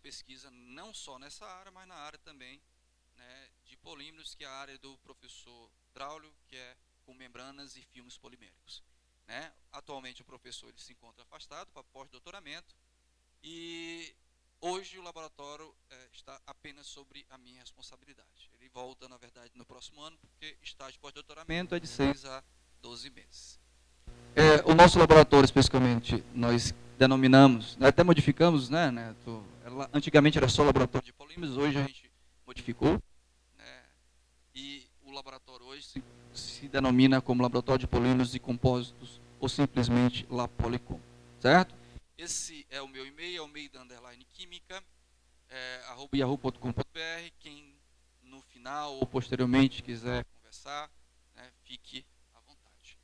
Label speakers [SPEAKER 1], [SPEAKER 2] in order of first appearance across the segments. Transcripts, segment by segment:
[SPEAKER 1] pesquisa não só nessa área, mas na área também, né, de polímeros, que é a área do professor Draulio, que é com membranas e filmes poliméricos. Né? Atualmente o professor ele se encontra afastado para pós-doutoramento e hoje o laboratório está apenas sobre a minha responsabilidade. Ele volta, na verdade, no próximo ano, porque estágio pós-doutoramento é de 6 a 12 meses. O nosso laboratório, especificamente, nós denominamos, até modificamos, né, Neto? Antigamente era só laboratório de polímeros, hoje a gente modificou, né, e o laboratório hoje se denomina como Laboratório de Polímeros e Compósitos, ou simplesmente Lapolicom, certo? Esse é o meu e-mail, é o e-mail da Underline Química, @yahoo.com.br. Quem no final ou posteriormente quiser conversar, né, fique à vontade.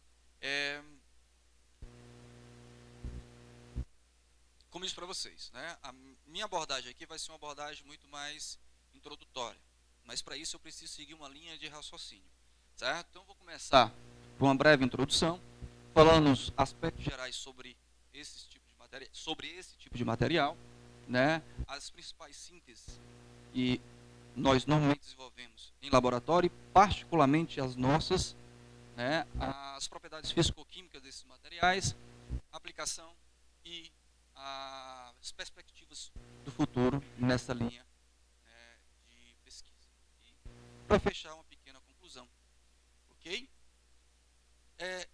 [SPEAKER 1] Como disse para vocês, né, a minha abordagem aqui vai ser uma abordagem muito mais introdutória, mas para isso eu preciso seguir uma linha de raciocínio, certo? Então eu vou começar com uma breve introdução, falando os aspectos gerais sobre esse tipo de material, né, as principais sínteses que nós normalmente desenvolvemos em laboratório, particularmente as nossas, né, as propriedades físico-químicas desses materiais, aplicação e as perspectivas do futuro nessa linha de pesquisa. E para fechar, uma pequena conclusão, ok?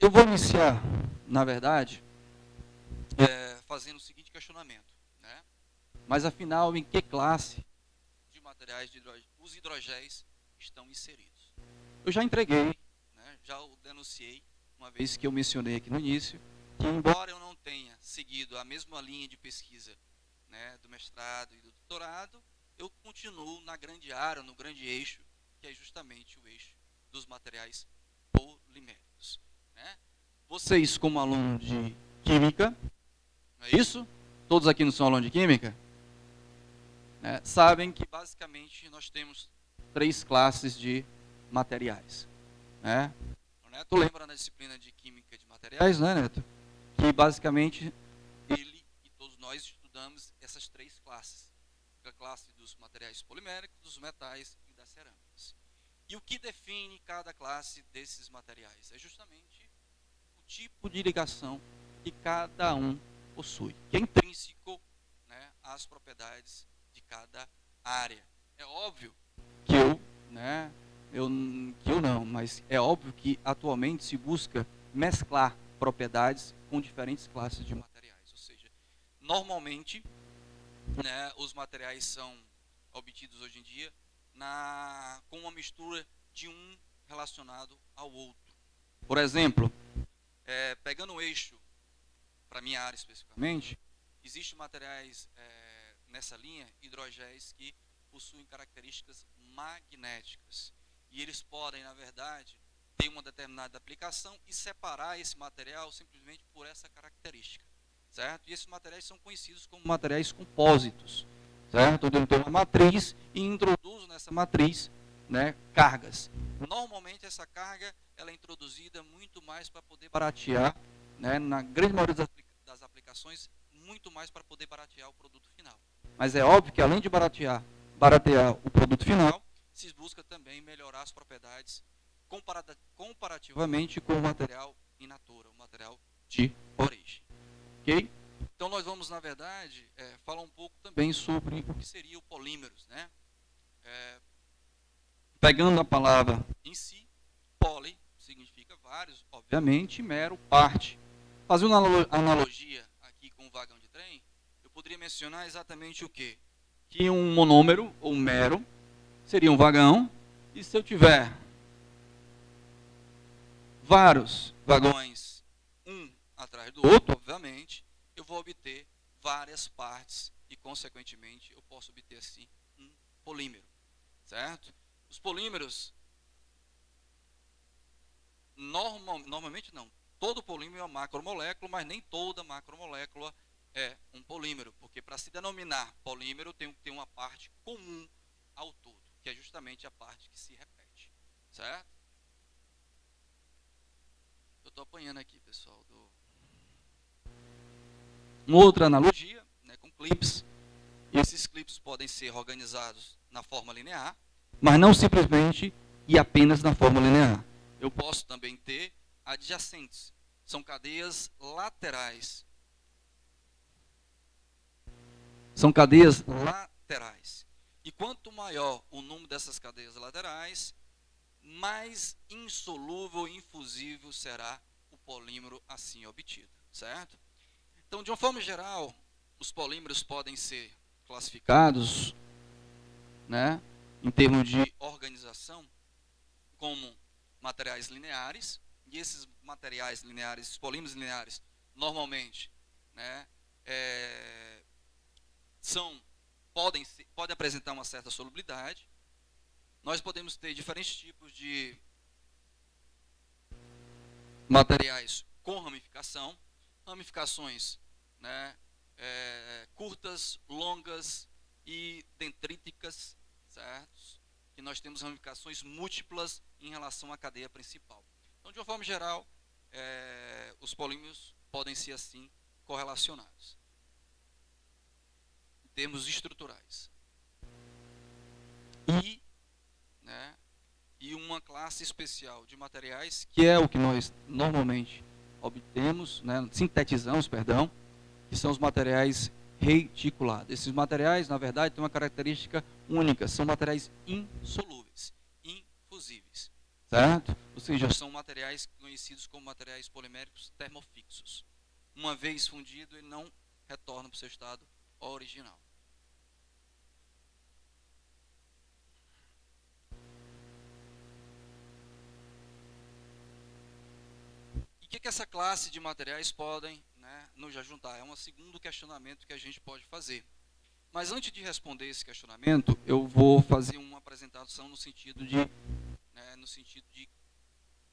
[SPEAKER 1] Eu vou iniciar, na verdade, fazendo o seguinte questionamento, né? Mas afinal, em que classe de materiais de os hidrogéis estão inseridos? Eu já entreguei, né, já o denunciei, uma vez que eu mencionei aqui no início, que embora eu não tenha seguido a mesma linha de pesquisa, né, do mestrado e do doutorado, eu continuo na grande área, no grande eixo, que é justamente o eixo dos materiais poliméricos. Né? Vocês, como alunos de Química, não é isso? Todos aqui não são alunos de Química? Sabem que basicamente nós temos 3 classes de materiais. Né? O Neto lembra na disciplina de Química de Materiais, né, Neto? Que basicamente ele e todos nós estudamos essas 3 classes. A classe dos materiais poliméricos, dos metais e das cerâmicas. E o que define cada classe desses materiais? É justamente o tipo de ligação que cada um possui, que é intrínseco, né, às propriedades de cada área. É óbvio que eu não, mas é óbvio que atualmente se busca mesclar propriedades com diferentes classes de materiais. Ou seja, normalmente, né, os materiais são obtidos hoje em dia com uma mistura de um relacionado ao outro. Por exemplo, pegando o eixo para minha área especificamente, existem materiais nessa linha, hidrogéis, que possuem características magnéticas. E eles podem, na verdade, ter uma determinada aplicação e separar esse material simplesmente por essa característica. Certo? E esses materiais são conhecidos como materiais compósitos. Certo? Onde eu tenho uma matriz e introduzo nessa matriz, né, cargas. Normalmente essa carga ela é introduzida muito mais para poder baratear, né, na grande maioria das aplicações, muito mais para poder baratear o produto final. Mas é óbvio que além de baratear o produto final, se busca também melhorar as propriedades comparativamente com o material in natura, o material de origem. Ok? Então nós vamos, na verdade, falar um pouco também sobre o que seria o polímeros. Né? Pegando a palavra em si, poli significa vários, obviamente, mero, parte. Fazendo uma analogia aqui com o vagão de trem, eu poderia mencionar exatamente o quê? Que um monômero, ou mero, seria um vagão, e se eu tiver vários vagões, um atrás do outro, obviamente, eu vou obter várias partes e, consequentemente, eu posso obter, assim, um polímero, certo? Os polímeros, normalmente não, todo polímero é uma macromolécula, mas nem toda macromolécula é um polímero, porque para se denominar polímero tem que ter uma parte comum ao todo, que é justamente a parte que se repete, certo? Eu estou apanhando aqui, pessoal. Uma outra analogia, né, com clips. Esses clipes podem ser organizados na forma linear, mas não simplesmente e apenas na forma linear. Eu posso também ter adjacentes. São cadeias laterais. São cadeias laterais. E quanto maior o número dessas cadeias laterais, mais insolúvel e infusível será o polímero assim obtido, certo? Então, de uma forma geral, os polímeros podem ser classificados, né, em termos de organização, como materiais lineares, e esses materiais lineares, esses polímeros lineares, normalmente, né, podem apresentar uma certa solubilidade. Nós podemos ter diferentes tipos de materiais com ramificação, ramificações, né, curtas, longas e dendríticas, certo? Que nós temos ramificações múltiplas em relação à cadeia principal. Então, de uma forma geral, os polímeros podem ser assim correlacionados em termos estruturais. E uma classe especial de materiais, que é o que nós normalmente obtemos, né, sintetizamos, perdão, que são os materiais reticulados. Esses materiais, na verdade, têm uma característica única, são materiais insolúveis, infusíveis, certo? Ou seja, são materiais conhecidos como materiais poliméricos termofixos. Uma vez fundido, ele não retorna para o seu estado original. O que essa classe de materiais podem, né, nos ajudar? É um segundo questionamento que a gente pode fazer. Mas antes de responder esse questionamento, eu vou fazer uma apresentação no sentido de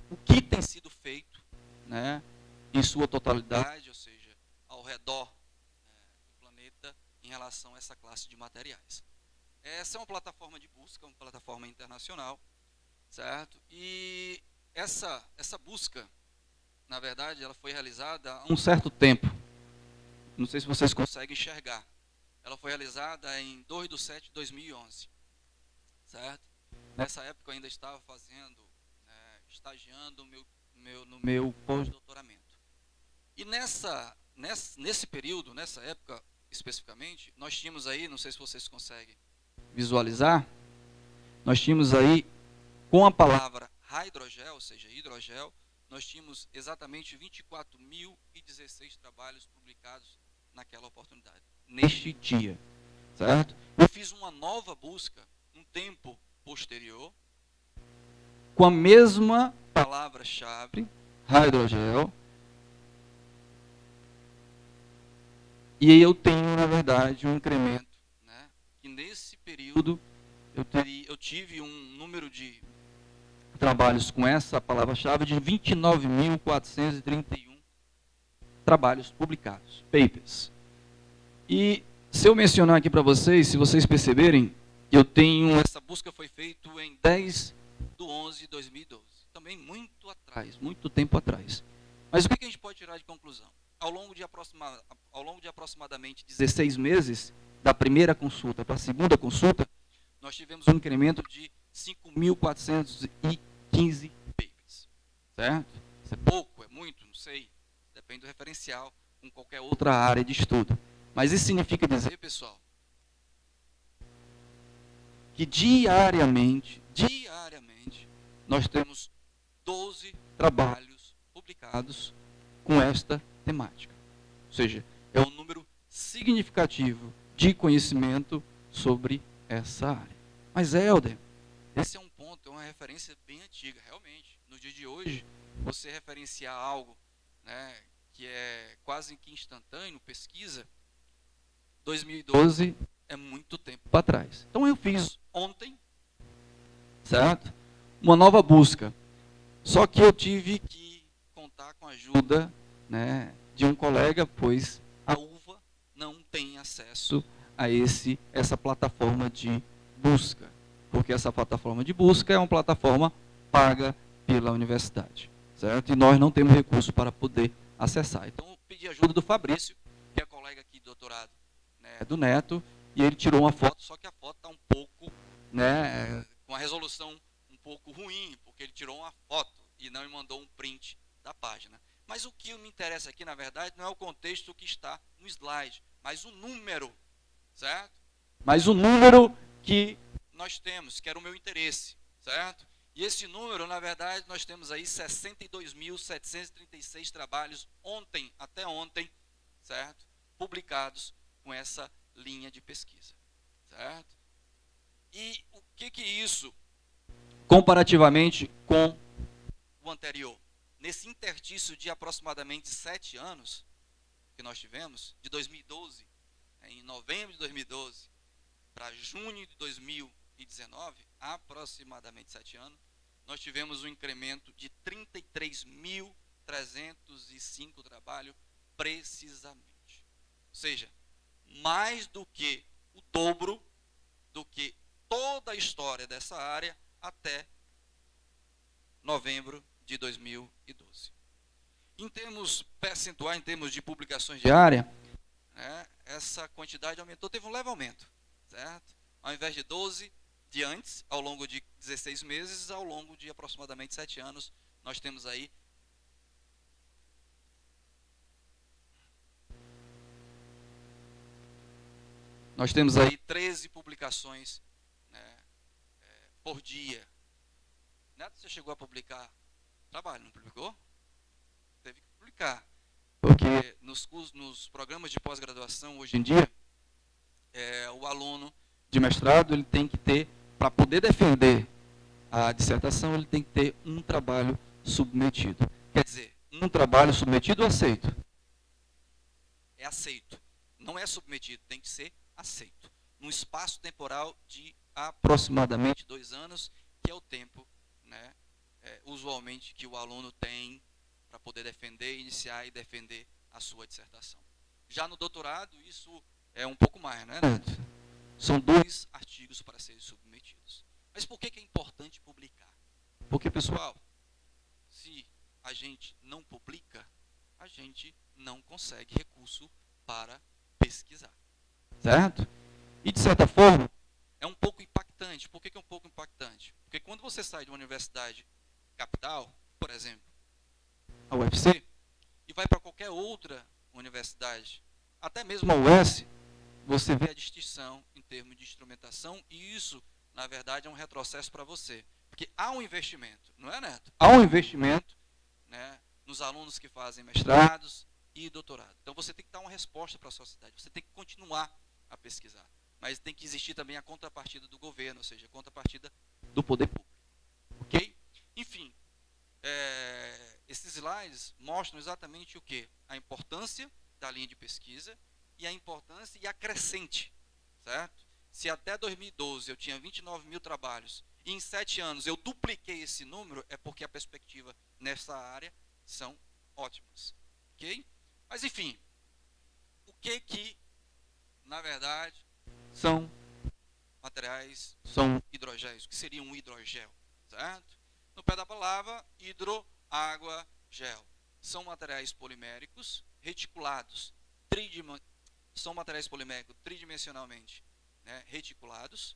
[SPEAKER 1] o que tem sido feito, né, em sua totalidade, ou seja, ao redor do planeta, em relação a essa classe de materiais. Essa é uma plataforma de busca, uma plataforma internacional, certo? E essa busca, na verdade, ela foi realizada há um certo tempo. Não sei se vocês conseguem enxergar. Ela foi realizada em 2/7/2011, certo? Nessa época eu ainda estava estagiando no meu pós-doutoramento. E nesse período, nessa época especificamente, nós tínhamos aí, não sei se vocês conseguem visualizar, nós tínhamos aí, com a palavra hidrogel, ou seja, hidrogel, nós tínhamos exatamente 24.016 trabalhos publicados naquela oportunidade, neste dia, certo? Eu fiz uma nova busca, um tempo posterior, com a mesma palavra-chave, hidrogel, e aí eu tenho, na verdade, um incremento, né? E nesse período eu tive um número de trabalhos com essa palavra-chave de 29.431 trabalhos publicados, papers. E se eu mencionar aqui para vocês, se vocês perceberem, essa busca foi feita em 10/11/2012, também muito atrás, muito tempo atrás. Mas o que a gente pode tirar de conclusão? Ao longo de aproximadamente 16 meses, da primeira consulta para a segunda consulta, nós tivemos um incremento de 5.415 papers, certo? Isso é pouco, é muito, não sei, depende do referencial com qualquer outra área de estudo. Mas isso significa dizer, pessoal, que diariamente, nós temos 12 trabalhos publicados com esta temática. Ou seja, é um número significativo de conhecimento sobre essa área. Mas, Helder, esse é um ponto, é uma referência bem antiga, realmente. No dia de hoje, você referenciar algo, né, que é quase que instantâneo, pesquisa, 2012 é muito tempo para trás. Então eu fiz ontem, certo? Uma nova busca. Só que eu tive que contar com a ajuda, né, de um colega, pois a UVA não tem acesso a essa plataforma de busca. Porque essa plataforma de busca é uma plataforma paga pela universidade, certo? E nós não temos recurso para poder acessar. Então eu pedi ajuda do Fabrício, que é colega aqui de doutorado, né, do Neto, e ele tirou uma foto, só que a foto está um pouco, né, com a resolução um pouco ruim, porque ele tirou uma foto e não me mandou um print da página. Mas o que me interessa aqui, na verdade, não é o contexto que está no slide, mas o número, certo? Mas o número que nós temos, que era o meu interesse, certo? E esse número, na verdade, nós temos aí 62.736 trabalhos ontem, até ontem, certo? Publicados com essa linha de pesquisa, certo? E o que isso, comparativamente com o anterior? Nesse interstício de aproximadamente 7 anos que nós tivemos, de 2012, em novembro de 2012, para junho de 2019, aproximadamente 7 anos, nós tivemos um incremento de 33.305 trabalhos precisamente. Ou seja, mais do que o dobro do que toda a história dessa área até novembro de 2012. Em termos percentuais, em termos de publicações diárias, né, essa quantidade aumentou, teve um leve aumento, certo? Ao invés de 12 de antes, ao longo de 16 meses, ao longo de aproximadamente 7 anos, nós temos aí nós temos aí 13 publicações, né, por dia. Neto, você chegou a publicar trabalho, não publicou? Teve que publicar. Porque nos programas de pós-graduação, hoje em dia, o aluno de mestrado ele tem que ter, para poder defender a dissertação, ele tem que ter um trabalho submetido. Quer dizer, um trabalho submetido ou aceito? É aceito. Não é submetido, tem que ser aceito. Num espaço temporal de aproximadamente 2 anos, que é o tempo, né, usualmente, que o aluno tem para poder defender, iniciar e defender a sua dissertação. Já no doutorado, isso é um pouco mais, né, Neto? São 2 artigos para serem submetidos. Mas por que é importante publicar? Porque, pessoal, se a gente não publica, a gente não consegue recurso para pesquisar. Certo? E, de certa forma, é um pouco impactante. Por que é um pouco impactante? Porque quando você sai de uma universidade capital, por exemplo, a UFC, e vai para qualquer outra universidade, até mesmo a UES, você vê a distinção em termos de instrumentação, e isso, na verdade, é um retrocesso para você. Porque há um investimento, não é, Neto? Há um investimento, né, nos alunos que fazem mestrados e doutorado. Então, você tem que dar uma resposta para a sociedade, você tem que continuar a pesquisar. Mas tem que existir também a contrapartida do governo, ou seja, a contrapartida do poder público. Ok? Enfim, esses slides mostram exatamente o quê? A importância da linha de pesquisa e a importância e a crescente, certo? Se até 2012 eu tinha 29 mil trabalhos e em 7 anos eu dupliquei esse número, é porque a perspectiva nessa área são ótimas. Ok? Mas, enfim, o que na verdade, são materiais, são hidrogéis. O que seria um hidrogel? Certo? No pé da palavra, hidro, água, gel. São materiais poliméricos reticulados. São materiais poliméricos tridimensionalmente, né, reticulados.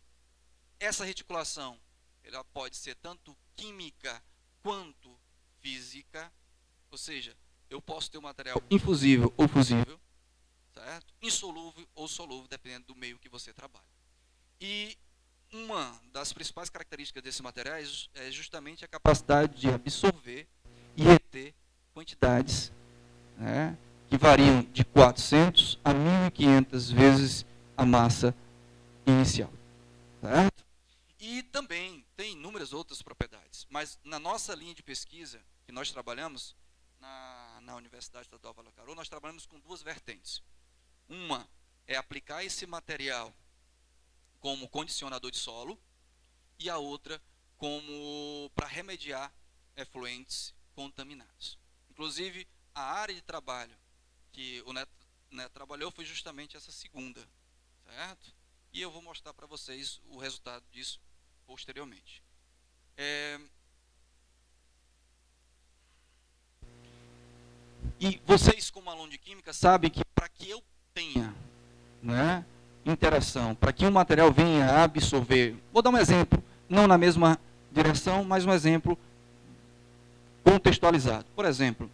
[SPEAKER 1] Essa reticulação ela pode ser tanto química quanto física. Ou seja, eu posso ter um material infusível ou fusível, certo? Insolúvel ou solúvel, dependendo do meio que você trabalha. E uma das principais características desses materiais é justamente a capacidade de absorver e reter quantidades, né, que variam de 400 a 1.500 vezes a massa inicial. Certo? E também tem inúmeras outras propriedades, mas na nossa linha de pesquisa que nós trabalhamos na Universidade Estadual Vale do Caru, nós trabalhamos com 2 vertentes. Uma é aplicar esse material como condicionador de solo e a outra como para remediar efluentes contaminados. Inclusive, a área de trabalho que o Neto trabalhou foi justamente essa segunda, certo? E eu vou mostrar para vocês o resultado disso posteriormente. E vocês, como aluno de química, sabem que para que eu tenha, né, interação, para que um material venha a absorver. Vou dar um exemplo, não na mesma direção, mas um exemplo contextualizado. Por exemplo,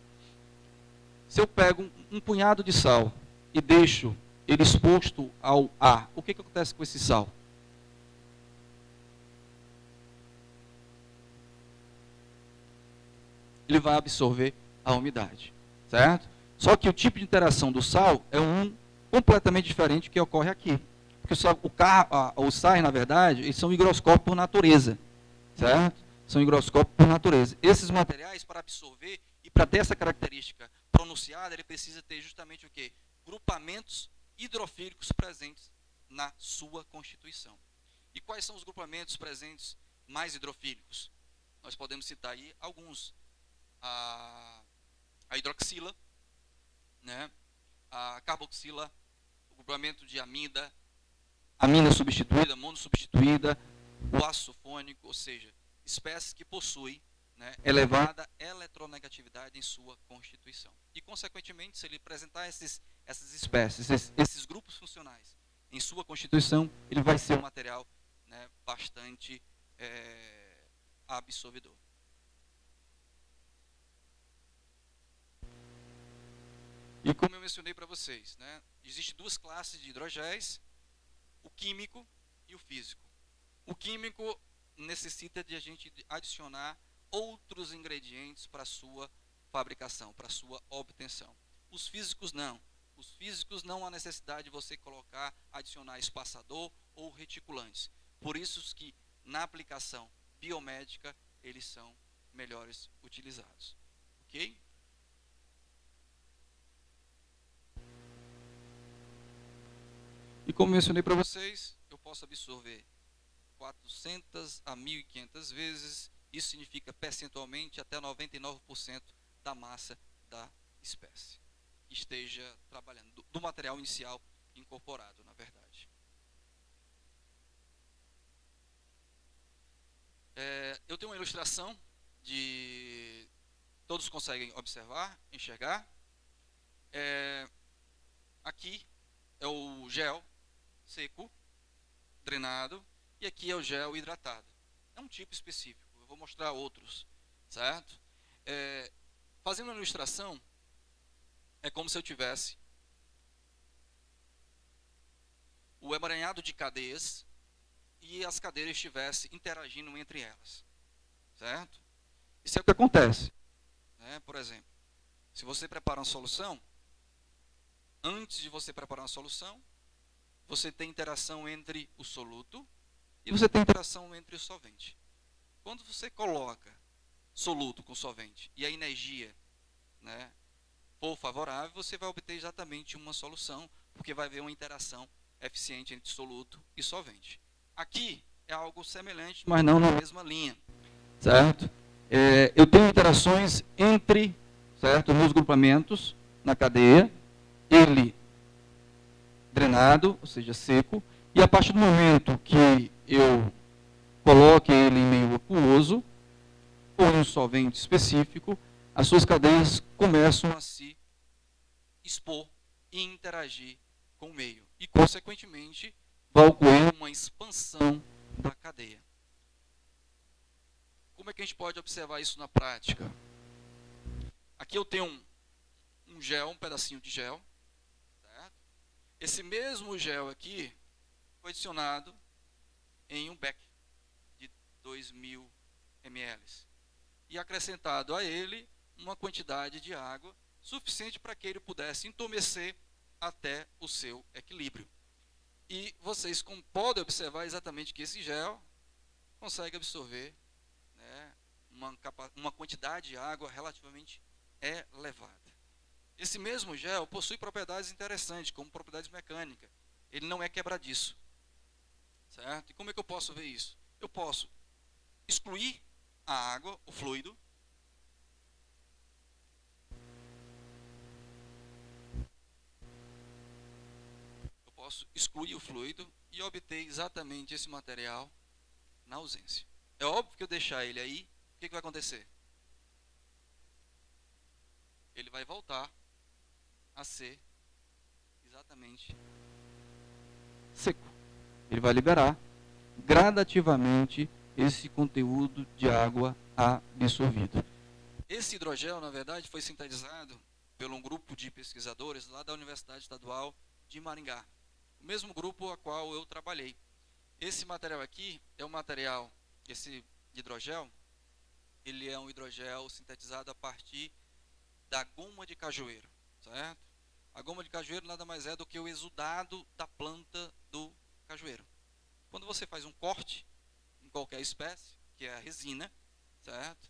[SPEAKER 1] se eu pego um punhado de sal e deixo ele exposto ao ar, o que acontece com esse sal? Ele vai absorver a umidade, certo? Só que o tipo de interação do sal é um completamente diferente do que ocorre aqui. Porque os sais, na verdade, eles são higroscópicos por natureza, certo? São higroscópicos por natureza. Esses materiais, para absorver e para ter essa característica pronunciada, ele precisa ter justamente o quê? Grupamentos hidrofílicos presentes na sua constituição. E quais são os grupamentos presentes mais hidrofílicos? Nós podemos citar aí alguns. A hidroxila, né? A carboxila, o grupamento de amida, amina substituída, monossubstituída, o ácido sulfônico, ou seja, espécies que possuem, né, elevada eletronegatividade em sua constituição. E, consequentemente, se ele apresentar essas espécies, esses grupos funcionais em sua constituição, ele vai ser um material, né, bastante absorvedor. E como eu mencionei para vocês, né, existem duas classes de hidrogéis, o químico e o físico. O químico necessita de a gente adicionar outros ingredientes para a sua fabricação, para a sua obtenção. Os físicos não. Os físicos não há necessidade de você colocar, adicionar espaçador ou reticulantes. Por isso que na aplicação biomédica eles são melhores utilizados. Ok? E como mencionei para vocês, eu posso absorver 400 a 1.500 vezes, isso significa percentualmente até 99% da massa da espécie que esteja trabalhando, do material inicial incorporado, na verdade. Eu tenho uma ilustração de... Todos conseguem observar, enxergar. Aqui é o gel seco, drenado, e aqui é o gel hidratado. É um tipo específico, eu vou mostrar outros, certo? Fazendo uma ilustração, é como se eu tivesse o emaranhado de cadeias e as cadeias estivessem interagindo entre elas, certo? Isso é o que acontece, né? Por exemplo, se você prepara uma solução, antes de você preparar uma solução, você tem interação entre o soluto e você tem interação entre o solvente. Quando você coloca soluto com solvente e a energia, né, for favorável, você vai obter exatamente uma solução, porque vai haver uma interação eficiente entre soluto e solvente. Aqui é algo semelhante, mas não na mesma linha, certo? Eu tenho interações entre, certo, nos grupamentos, na cadeia, ele drenado, ou seja, seco, e a partir do momento que eu coloque ele em meio aquoso, ou em um solvente específico, as suas cadeias começam a se expor e interagir com o meio. E, consequentemente, vai ocorrer uma expansão da cadeia. Como é que a gente pode observar isso na prática? Aqui eu tenho um gel, um pedacinho de gel. Certo? Esse mesmo gel aqui foi adicionado em um beck de 2.000 ml. E acrescentado a ele uma quantidade de água suficiente para que ele pudesse entumecer até o seu equilíbrio. E vocês podem observar exatamente que esse gel consegue absorver, né, uma quantidade de água relativamente elevada. Esse mesmo gel possui propriedades interessantes, como propriedades mecânicas. Ele não é quebradiço. Certo? E como é que eu posso ver isso? Eu posso excluir a água, o fluido, e obter exatamente esse material na ausência. É óbvio que eu deixar ele aí, o que vai acontecer? Ele vai voltar a ser exatamente seco. Ele vai liberar gradativamente esse conteúdo de água absorvido. Esse hidrogel, na verdade, foi sintetizado por um grupo de pesquisadores lá da Universidade Estadual de Maringá. O mesmo grupo a qual eu trabalhei. Esse material aqui é um material, esse hidrogel, ele é um hidrogel sintetizado a partir da goma de cajueiro, certo? A goma de cajueiro nada mais é do que o exudado da planta do cajueiro. Quando você faz um corte em qualquer espécie, que é a resina, certo?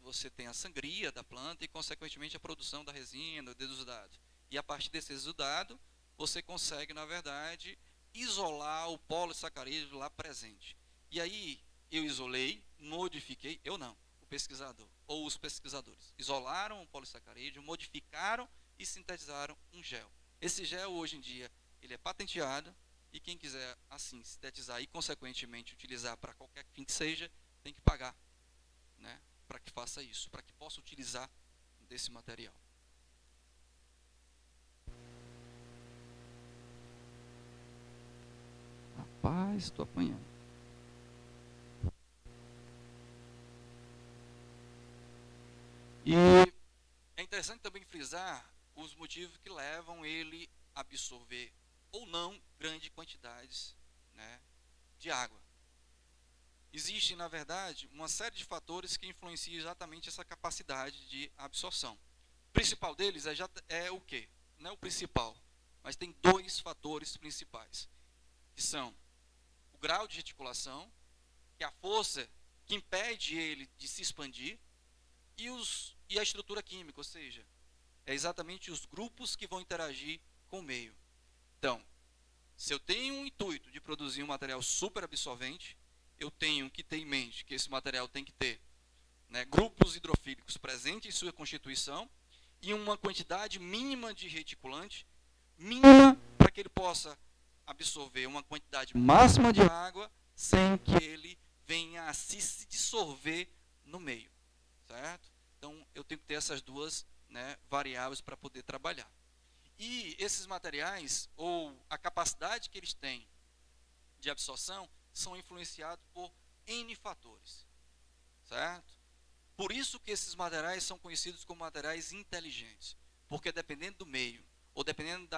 [SPEAKER 1] Você tem a sangria da planta e, consequentemente, a produção da resina, do exudado. E a partir desse exudado, você consegue, na verdade, isolar o polissacarídeo lá presente. E aí, eu isolei, modifiquei, eu não, o pesquisador, ou os pesquisadores, isolaram o polissacarídeo, modificaram e sintetizaram um gel. Esse gel, hoje em dia, ele é patenteado, e quem quiser, assim, sintetizar e, consequentemente, utilizar para qualquer fim que seja, tem que pagar, né, para que faça isso, para que possa utilizar desse material. Rapaz, estou apanhando. E é interessante também frisar os motivos que levam ele a absorver ou não grandes quantidades, né, de água. Existe, na verdade, uma série de fatores que influenciam exatamente essa capacidade de absorção. O principal deles é o quê? Não é o principal, mas tem dois fatores principais, que são o grau de reticulação, que é a força que impede ele de se expandir, e a estrutura química, ou seja, é exatamente os grupos que vão interagir com o meio. Então, se eu tenho um intuito de produzir um material super absorvente, eu tenho que ter em mente que esse material tem que ter, né, grupos hidrofílicos presentes em sua constituição e uma quantidade mínima de reticulante, mínima para que ele possa absorver uma quantidade máxima de água sem que ele venha a se dissolver no meio, certo? Então, eu tenho que ter essas duas, né, variáveis para poder trabalhar. E esses materiais, ou a capacidade que eles têm de absorção, são influenciados por N fatores, certo? Por isso que esses materiais são conhecidos como materiais inteligentes, porque dependendo do meio, ou dependendo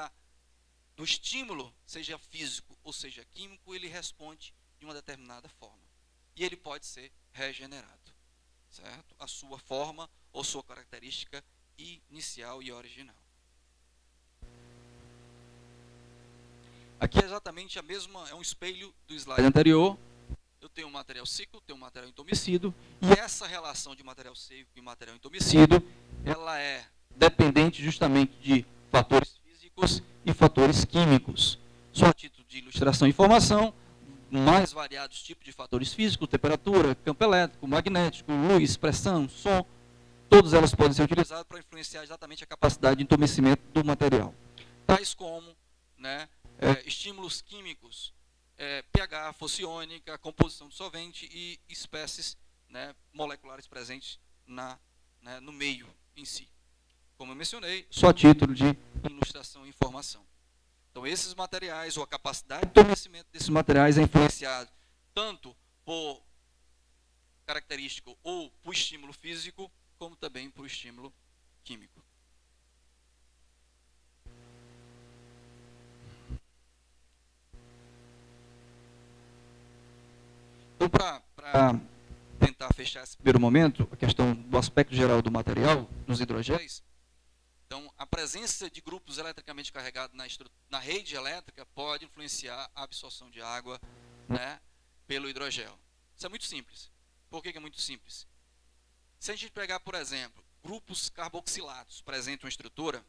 [SPEAKER 1] do estímulo, seja físico ou seja químico, ele responde de uma determinada forma. E ele pode ser regenerado, certo? A sua forma ou sua característica inicial e original. Aqui é exatamente a mesma, é um espelho do slide anterior. Eu tenho um material seco, tenho um material entumecido, e essa relação de material seco e material entumecido, ela é dependente justamente de fatores físicos e fatores químicos. Só a título de ilustração e informação, mais variados tipos de fatores físicos, temperatura, campo elétrico, magnético, luz, pressão, som, todas elas podem ser utilizadas para influenciar exatamente a capacidade de entumecimento do material. Tais como, né, estímulos químicos, pH, força iônica, composição de solvente e espécies, né, moleculares presentes no meio em si. Como eu mencionei, só a título de ilustração e informação. Então, esses materiais, ou a capacidade de entumecimento desses materiais é influenciado tanto por característico ou por estímulo físico, como também por estímulo químico. Então, para tentar fechar esse primeiro momento, a questão do aspecto geral do material, nos hidrogéis, então, a presença de grupos eletricamente carregados na rede elétrica pode influenciar a absorção de água, né, pelo hidrogel. Isso é muito simples. Por que é muito simples? Se a gente pegar, por exemplo, grupos carboxilados presentes em uma estrutura,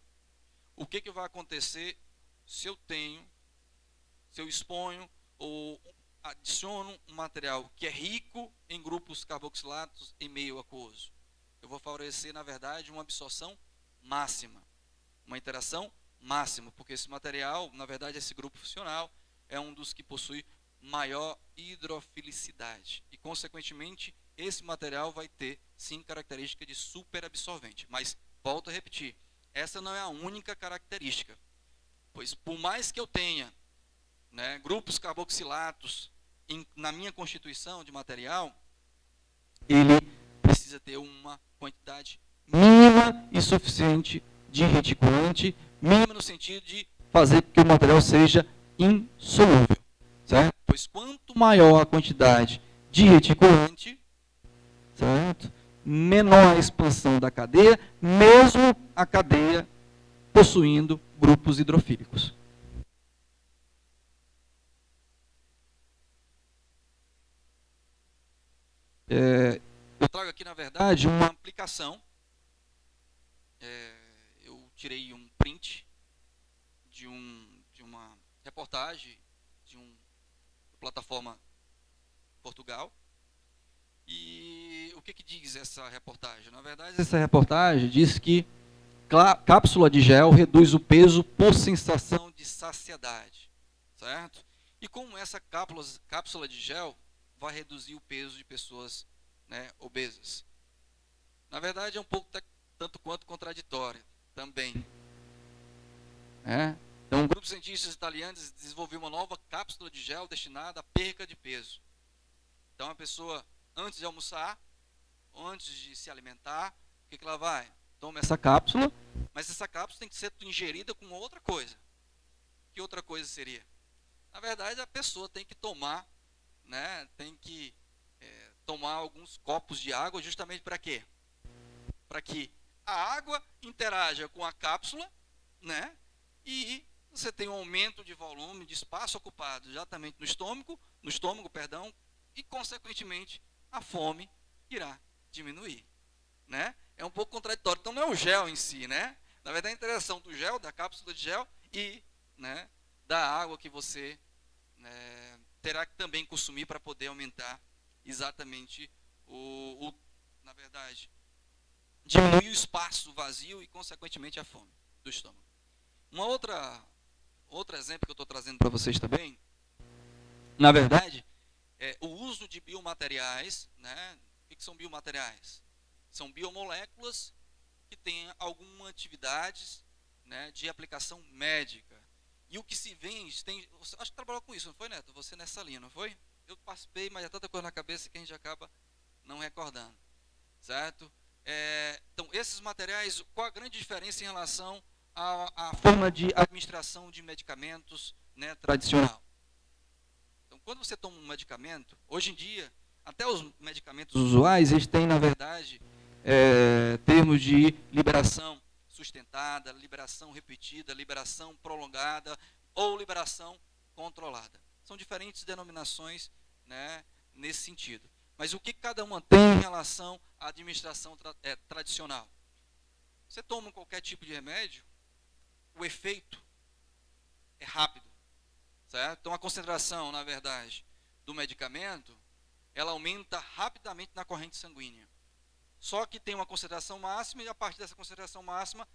[SPEAKER 1] o que vai acontecer se eu exponho ou adiciono um material que é rico em grupos carboxilados em meio aquoso? Eu vou favorecer, na verdade, uma absorção máxima, uma interação máxima, porque esse material, na verdade, esse grupo funcional é um dos que possui maior hidrofilicidade e, consequentemente, esse material vai ter, sim, característica de superabsorvente. Mas, volto a repetir, essa não é a única característica, pois por mais que eu tenha né, grupos carboxilatos na minha constituição de material, ele precisa ter uma quantidade mínima e suficiente de reticulante, mínima no sentido de fazer com que o material seja insolúvel, certo? Pois quanto maior a quantidade de reticulante, certo? Menor a expansão da cadeia, mesmo a cadeia possuindo grupos hidrofílicos. Eu trago aqui, na verdade, uma aplicação. Eu tirei um print de uma reportagem de uma plataforma Portugal. E o que diz essa reportagem? Na verdade, essa reportagem diz que cápsula de gel reduz o peso por sensação de saciedade, certo? E como essa cápsula de gel vai reduzir o peso de pessoas, né, obesas? Na verdade, é um pouco tanto quanto contraditório também. Então, um grupo de cientistas italianos desenvolveu uma nova cápsula de gel destinada à perca de peso. Então, a pessoa, antes de almoçar, antes de se alimentar, o que ela vai? Toma essa cápsula, mas essa cápsula tem que ser ingerida com outra coisa. Que outra coisa seria? Na verdade, a pessoa tem que tomar, né, tomar alguns copos de água, justamente para quê? Para que a água interaja com a cápsula, né, e você tem um aumento de volume, de espaço ocupado exatamente no estômago, e consequentemente a fome irá diminuir, né? É um pouco contraditório. Então não é o gel em si, né? Na verdade, a interação do gel, da cápsula de gel e, né, da água que você, né, terá que também consumir para poder aumentar exatamente na verdade, diminuir o espaço vazio e consequentemente a fome do estômago. Outro exemplo que eu estou trazendo para vocês também, na verdade, é o uso de biomateriais, né? O que são biomateriais? São biomoléculas que têm alguma atividade, né, de aplicação médica. E o que se vende, acho que trabalhou com isso, não foi, Neto? Você nessa linha, não foi? Eu participei, mas é tanta coisa na cabeça que a gente acaba não recordando, certo? Então, esses materiais, qual a grande diferença em relação à forma de administração de medicamentos, né, tradicional? Então, quando você toma um medicamento, hoje em dia, até os medicamentos usuais, eles têm, na verdade, termos de liberação sustentada, liberação repetida, liberação prolongada ou liberação controlada. São diferentes denominações, né, nesse sentido. Mas o que cada uma tem em relação à administração tradicional? Você toma qualquer tipo de remédio, o efeito é rápido, certo? Então a concentração, na verdade, do medicamento, ela aumenta rapidamente na corrente sanguínea. Só que tem uma concentração máxima e a partir dessa concentração máxima,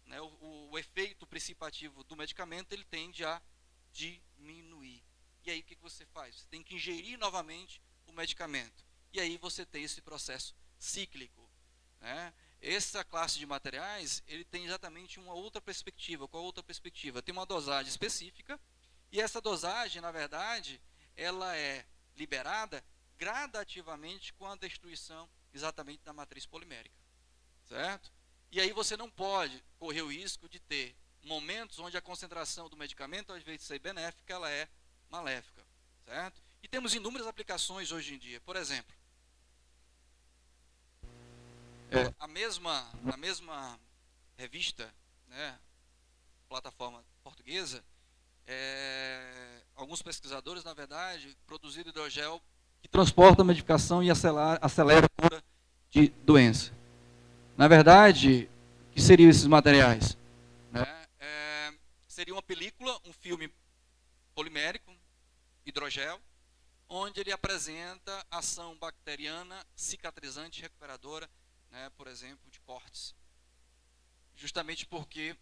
[SPEAKER 1] né, o efeito principativo do medicamento ele tende a diminuir. E aí o que você faz? Você tem que ingerir novamente o medicamento. E aí você tem esse processo cíclico, né? Essa classe de materiais, ele tem exatamente uma outra perspectiva. Qual a outra perspectiva? Tem uma dosagem específica e essa dosagem, na verdade, ela é liberada gradativamente com a destruição exatamente da matriz polimérica, certo? E aí você não pode correr o risco de ter momentos onde a concentração do medicamento, ao invés de ser benéfica, ela é maléfica, certo? E temos inúmeras aplicações hoje em dia. Por exemplo, a mesma revista, né, plataforma portuguesa, alguns pesquisadores, na verdade, produziram hidrogel que transporta a medicação e acelera a cura de doença. Na verdade, o que seriam esses materiais? Seria uma película, um filme polimérico, hidrogel, onde ele apresenta ação bacteriana, cicatrizante, recuperadora, né, por exemplo, de cortes. Justamente porque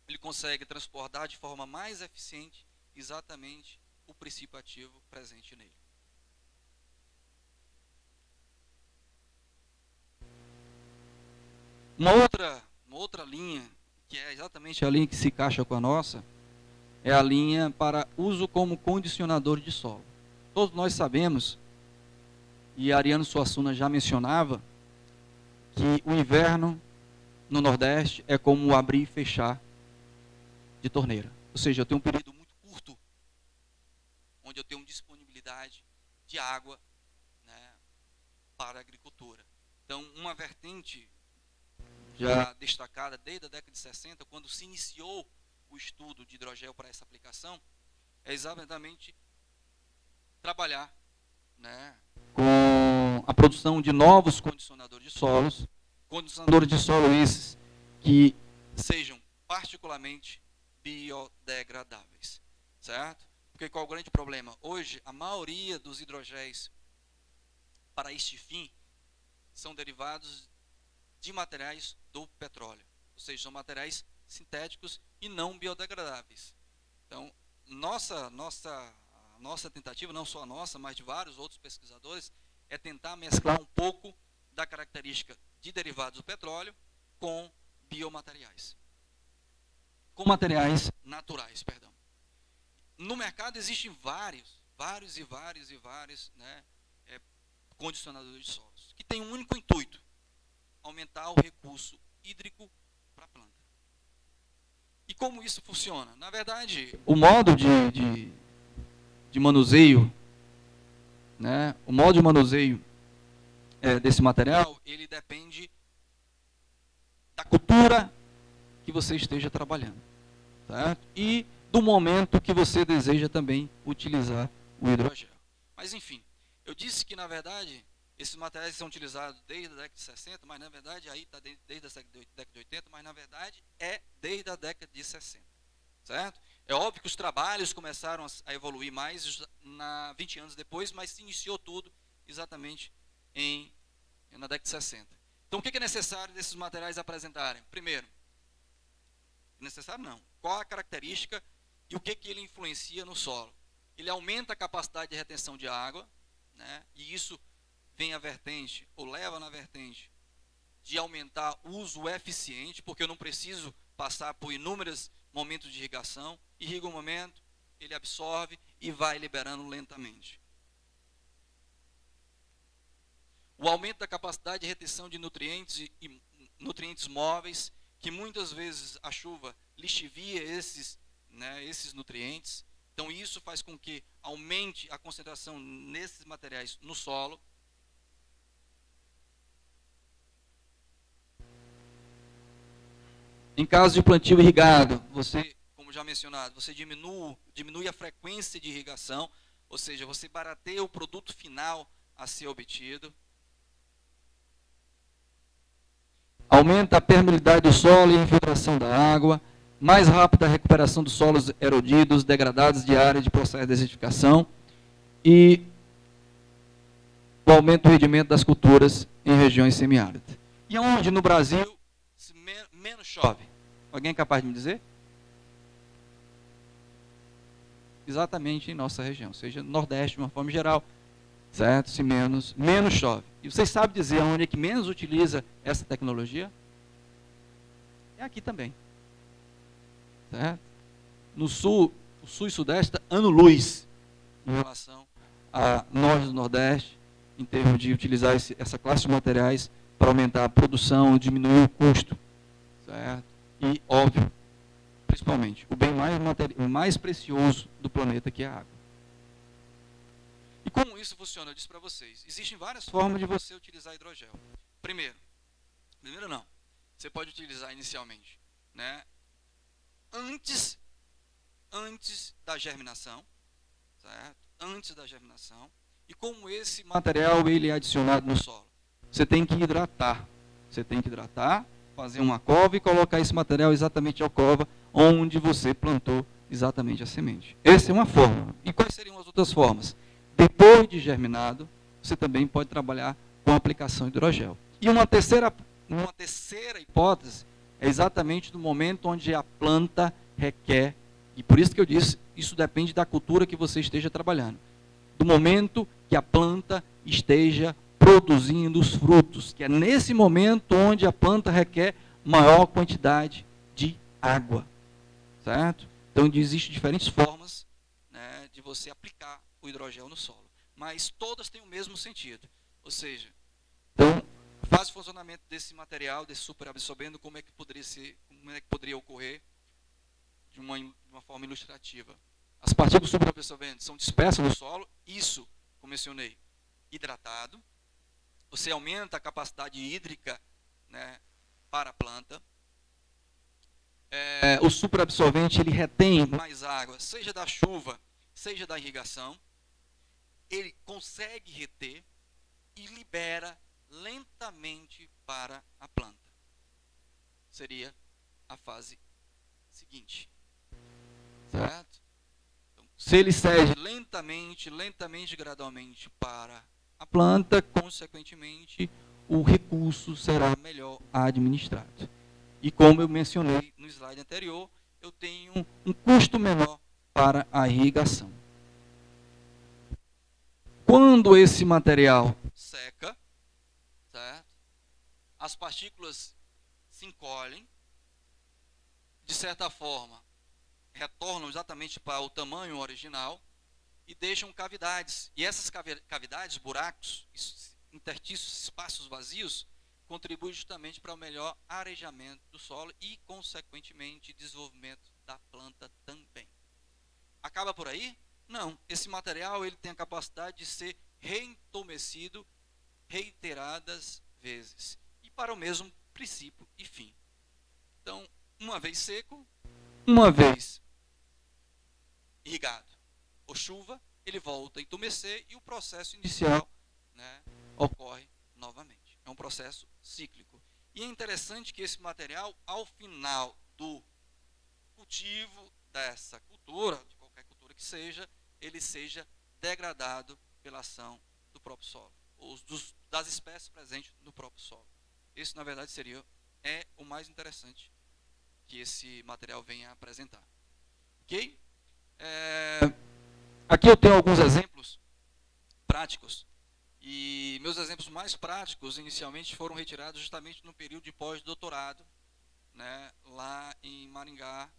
[SPEAKER 1] ele consegue transportar de forma mais eficiente exatamente o princípio ativo presente nele. Uma outra linha que é exatamente a linha que se encaixa com a nossa, é a linha para uso como condicionador de solo. Todos nós sabemos, e Ariano Suassuna já mencionava, que o inverno no Nordeste é como o abrir e fechar de torneira. Ou seja, eu tenho um período muito curto, onde eu tenho disponibilidade de água, né, para a agricultura. Então, uma vertente já destacada desde a década de 60, quando se iniciou o estudo de hidrogel para essa aplicação, é exatamente trabalhar, né, com a produção de novos condicionadores de solos, condicionadores de solo esses que sejam particularmente biodegradáveis, certo? Porque qual é o grande problema? Hoje, a maioria dos hidrogéis para este fim são derivados de materiais do petróleo, ou seja, são materiais sintéticos e não biodegradáveis. Então, nossa tentativa, não só a nossa, mas de vários outros pesquisadores, é tentar mesclar um pouco da característica de derivados do petróleo com biomateriais. Com materiais naturais, perdão. No mercado existem vários, né, condicionadores de solos, que têm um único intuito: aumentar o recurso hídrico para a planta. E como isso funciona? Na verdade, o modo de manuseio, né, o modo de manuseio desse material, ele depende da cultura que você esteja trabalhando, certo? E do momento que você deseja também utilizar o hidrogel. Mas, enfim, eu disse que, na verdade, esses materiais são utilizados desde a década de 60, mas, na verdade, aí está desde a década de 80, mas, na verdade, é desde a década de 60, certo? É óbvio que os trabalhos começaram a evoluir mais 20 anos depois, mas se iniciou tudo exatamente na década de 60. Então, o que é necessário desses materiais apresentarem? Primeiro, necessário não. Qual a característica e o que ele influencia no solo? Ele aumenta a capacidade de retenção de água, né? E isso vem a vertente, ou leva na vertente, de aumentar o uso eficiente, porque eu não preciso passar por inúmeros momentos de irrigação. Irriga um momento, ele absorve e vai liberando lentamente. O aumento da capacidade de retenção de nutrientes e nutrientes móveis, que muitas vezes a chuva lixivia esses nutrientes. Então, isso faz com que aumente a concentração nesses materiais no solo. Em caso de plantio irrigado, você, como já mencionado, você diminui a frequência de irrigação, ou seja, você barateia o produto final a ser obtido. Aumenta a permeabilidade do solo e a infiltração da água, mais rápida a recuperação dos solos erodidos, degradados de área de processo de desertificação e o aumento do rendimento das culturas em regiões semiáridas. E onde no Brasil menos chove? Alguém é capaz de me dizer? Exatamente em nossa região, ou seja, no Nordeste de uma forma geral, certo? Se menos chove. E vocês sabem dizer onde é que menos utiliza essa tecnologia? É aqui também. Certo? No sul, o sul e sudeste, ano-luz em relação a norte do Nordeste, em termos de utilizar essa classe de materiais para aumentar a produção, diminuir o custo. Certo? E, óbvio, principalmente, o bem mais precioso do planeta, que é a água. E como isso funciona? Eu disse para vocês, existem várias formas de você utilizar hidrogel. Primeiro não, você pode utilizar inicialmente, né, antes da germinação, certo? Antes da germinação. E como esse material ele é adicionado no solo? Você tem que hidratar. Fazer uma cova e colocar esse material exatamente à cova onde você plantou exatamente a semente. Essa é uma forma. E quais seriam as outras formas? Depois de germinado, você também pode trabalhar com a aplicação de hidrogel. E uma terceira hipótese é exatamente no momento onde a planta requer, e por isso que eu disse, isso depende da cultura que você esteja trabalhando. Do momento que a planta esteja produzindo os frutos, que é nesse momento onde a planta requer maior quantidade de água, certo? Então, existem diferentes formas, né, de você aplicar o hidrogel no solo, mas todas têm o mesmo sentido. Ou seja, então, a fase de funcionamento desse material, desse superabsorvendo, como é que poderia ocorrer de uma forma ilustrativa? As partículas superabsorventes são dispersas no solo, isso, como mencionei, hidratado. Você aumenta a capacidade hídrica, né, para a planta. O superabsorvente ele retém mais água, seja da chuva, seja da irrigação. Ele consegue reter e libera lentamente para a planta. Seria a fase seguinte. Certo? Então, se ele cede lentamente, gradualmente para a planta, consequentemente, o recurso será melhor administrado. E como eu mencionei no slide anterior, eu tenho um custo menor para a irrigação. Quando esse material seca, certo? As partículas se encolhem, de certa forma, retornam exatamente para o tamanho original e deixam cavidades. E essas cavidades, buracos, interstícios, espaços vazios, contribuem justamente para o melhor arejamento do solo e, consequentemente, desenvolvimento da planta também. Acaba por aí? Não. Esse material ele tem a capacidade de ser reentumecido reiteradas vezes e para o mesmo princípio e fim. Então, uma vez seco, uma vez irrigado ou chuva, ele volta a entumecer e o processo inicial, né, ocorre novamente. É um processo cíclico. E é interessante que esse material, ao final do cultivo dessa cultura, de qualquer cultura que seja, ele seja degradado pela ação do próprio solo, ou das espécies presentes no próprio solo. Esse, na verdade, é o mais interessante que esse material vem a apresentar. Ok? Aqui eu tenho alguns exemplos práticos. E meus exemplos mais práticos, inicialmente, foram retirados justamente no período de pós-doutorado, né, lá em Maringá,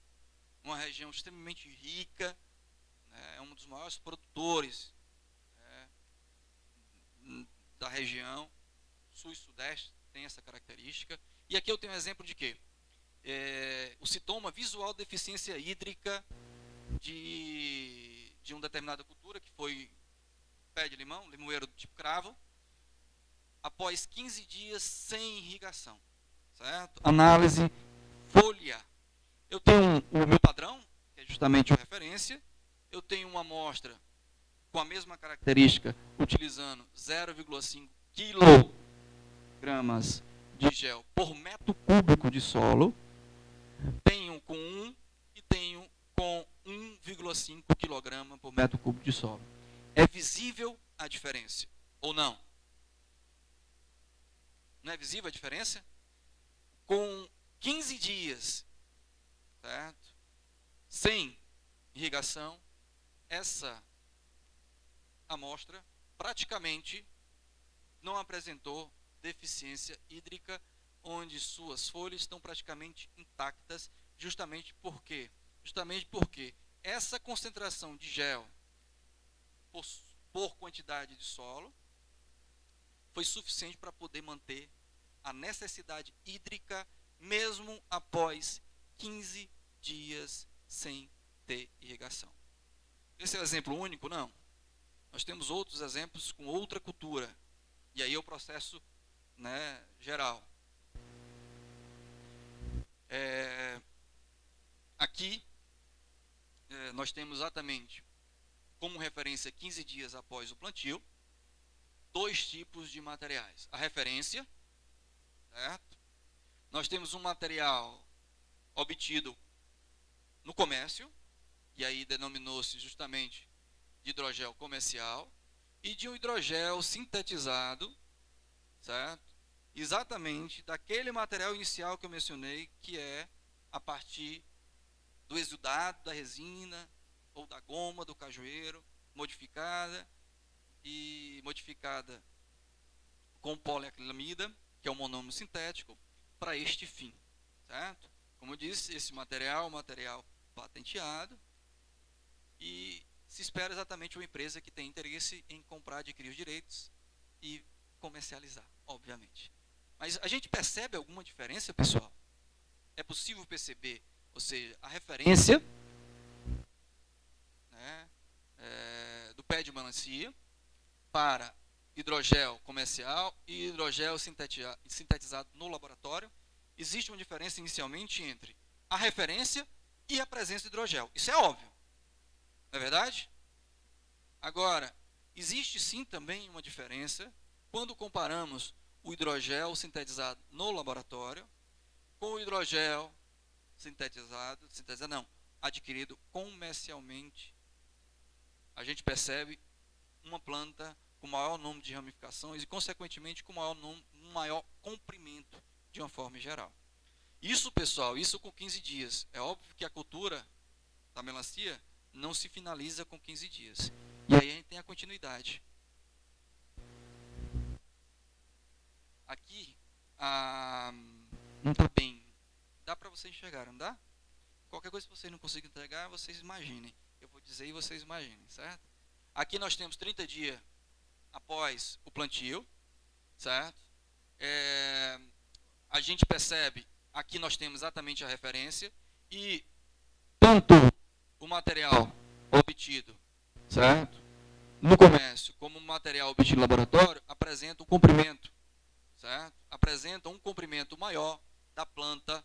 [SPEAKER 1] uma região extremamente rica, né, é um dos maiores produtores, né, da região, sul e sudeste, tem essa característica. E aqui eu tenho um exemplo de quê? O sintoma visual de deficiência hídrica de uma determinada cultura, que foi pé de limão, limoeiro do tipo cravo, após 15 dias sem irrigação. Certo? Análise foliar. Eu tenho o meu padrão, que é justamente a referência. Eu tenho uma amostra com a mesma característica, utilizando 0,5 kg de gel por metro cúbico de solo. Tenho com 1 e tenho com 1,5 kg por metro cúbico de solo. É visível a diferença ou não? Não é visível a diferença? Com 15 dias, certo? Sem irrigação, essa amostra praticamente não apresentou deficiência hídrica, onde suas folhas estão praticamente intactas, justamente porque essa concentração de gel por quantidade de solo foi suficiente para poder manter a necessidade hídrica mesmo após 15 dias sem ter irrigação. Esse é o exemplo único? Não. Nós temos outros exemplos com outra cultura. E aí é o processo, né, geral. Aqui nós temos exatamente como referência 15 dias após o plantio, dois tipos de materiais. A referência, certo? Nós temos um material obtido no comércio, e aí denominou-se justamente de hidrogel comercial, e de um hidrogel sintetizado, certo? Exatamente daquele material inicial que eu mencionei, que é a partir do exudado da resina ou da goma do cajueiro, modificada com poliacrilamida, que é um monômero sintético, para este fim, certo? Como eu disse, esse material é um material patenteado e se espera exatamente uma empresa que tem interesse em comprar, adquirir os direitos e comercializar, obviamente. Mas a gente percebe alguma diferença, pessoal? É possível perceber, ou seja, a referência, né, do pé de melancia para hidrogel comercial e hidrogel sintetizado no laboratório. Existe uma diferença inicialmente entre a referência e a presença de hidrogel. Isso é óbvio, não é verdade? Agora, existe sim também uma diferença quando comparamos o hidrogel sintetizado no laboratório com o hidrogel adquirido comercialmente. A gente percebe uma planta com maior número de ramificações e, consequentemente, com um maior comprimento de uma forma geral. Isso, pessoal, isso com 15 dias. É óbvio que a cultura da melancia não se finaliza com 15 dias. E aí a gente tem a continuidade. Aqui, não está bem. Dá para vocês enxergar, não dá? Qualquer coisa que vocês não conseguirem entregar, vocês imaginem. Eu vou dizer e vocês imaginem, certo? Aqui nós temos 30 dias após o plantio, certo? A gente percebe, aqui nós temos exatamente a referência e tanto o material obtido, certo, no comércio, como o material obtido no laboratório, apresenta um comprimento, certo? Apresenta um comprimento maior da planta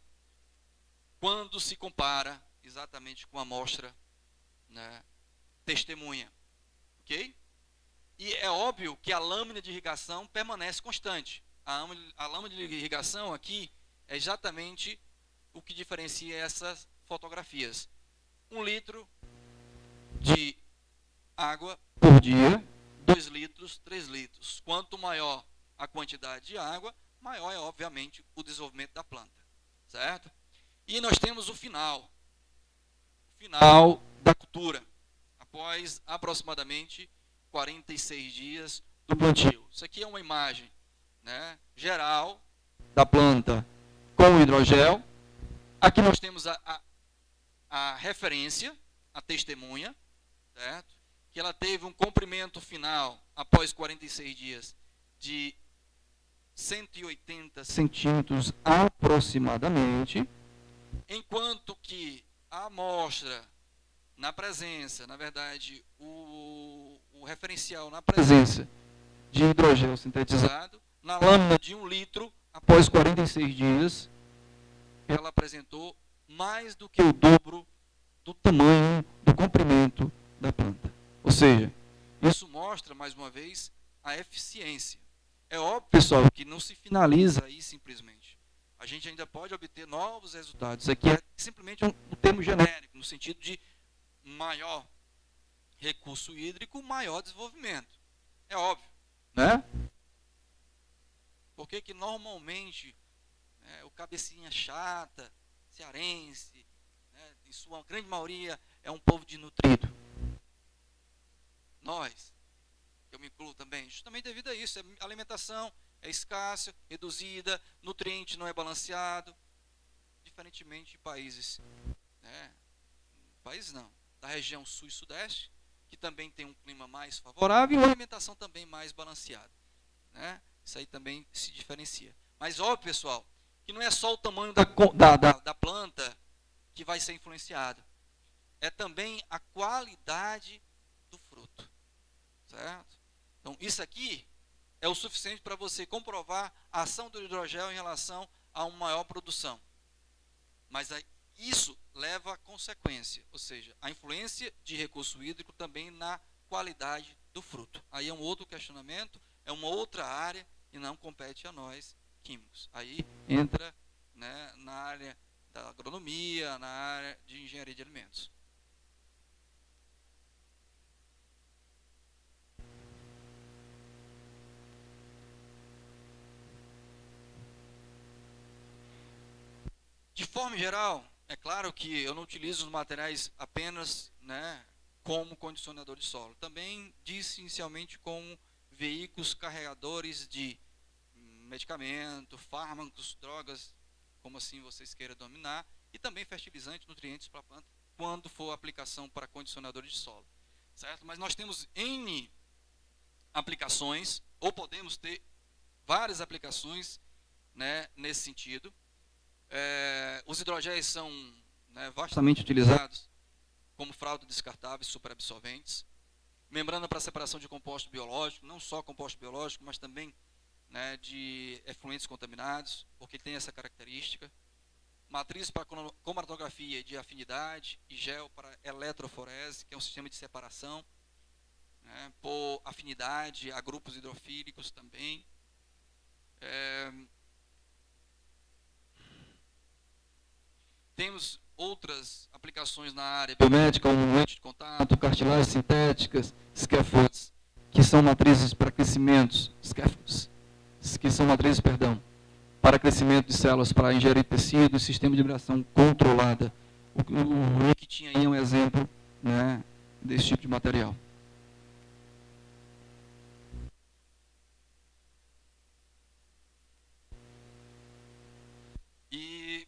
[SPEAKER 1] quando se compara exatamente com a amostra, né, testemunha, ok? E é óbvio que a lâmina de irrigação permanece constante. A lâmina de irrigação aqui é exatamente o que diferencia essas fotografias. 1 litro de água por dia, 2 litros, 3 litros. Quanto maior a quantidade de água, maior é, obviamente, o desenvolvimento da planta, certo? E nós temos o final da cultura, após aproximadamente 46 dias do plantio. Isso aqui é uma imagem, né, geral da planta com o hidrogel. Aqui nós temos a referência, a testemunha, certo? Que ela teve um comprimento final, após 46 dias, de 180 centímetros aproximadamente, enquanto que a amostra na presença, na verdade, o referencial na presença de hidrogel sintetizado, na lâmina de 1 litro, após 46 dias, ela apresentou mais do que o dobro do tamanho do comprimento da planta. Ou seja, isso mostra, mais uma vez, a eficiência. É óbvio, pessoal, que não se finaliza aí simplesmente. A gente ainda pode obter novos resultados. Isso aqui é simplesmente um termo genérico, no sentido de maior recurso hídrico, maior desenvolvimento. É óbvio, né? Porque que normalmente o cabecinha chata, cearense, né, em sua grande maioria, é um povo desnutrido. Nós, eu me incluo também, justamente devido a isso, a alimentação é escassa, reduzida, nutriente não é balanceado, diferentemente de países, né, países não, da região sul e sudeste, que também tem um clima mais favorável e uma alimentação também mais balanceada, né? Isso aí também se diferencia. Mas óbvio, pessoal, que não é só o tamanho da planta que vai ser influenciado, é também a qualidade do fruto, certo? Então, isso aqui é o suficiente para você comprovar a ação do hidrogel em relação a uma maior produção. Mas isso leva a consequência, ou seja, a influência de recurso hídrico também na qualidade do fruto. Aí é um outro questionamento, é uma outra área e não compete a nós químicos. Aí entra, né, na área da agronomia, na área de engenharia de alimentos. De forma geral, é claro que eu não utilizo os materiais apenas, né, como condicionador de solo. Também disse inicialmente como veículos carregadores de medicamento, fármacos, drogas, como assim vocês queiram dominar, e também fertilizante, nutrientes para a planta, quando for aplicação para condicionadores de solo, certo? Mas nós temos N aplicações, ou podemos ter várias aplicações, né, nesse sentido. Os hidrogéis são, né, vastamente utilizados como fralda descartáveis superabsorventes, membrana para separação de compostos biológicos, não só compostos biológicos, mas também, né, de efluentes contaminados, porque tem essa característica. Matriz para cromatografia de afinidade e gel para eletroforese, que é um sistema de separação, né, por afinidade a grupos hidrofílicos também. Temos outras aplicações na área biomédica, como lente de contato, cartilagens sintéticas, scaffolds, que são matrizes para crescimentos, scaffolds, que são matrizes, perdão, para crescimento de células para ingerir tecido, sistema de vibração controlada. O que tinha aí é um exemplo, né, desse tipo de material. E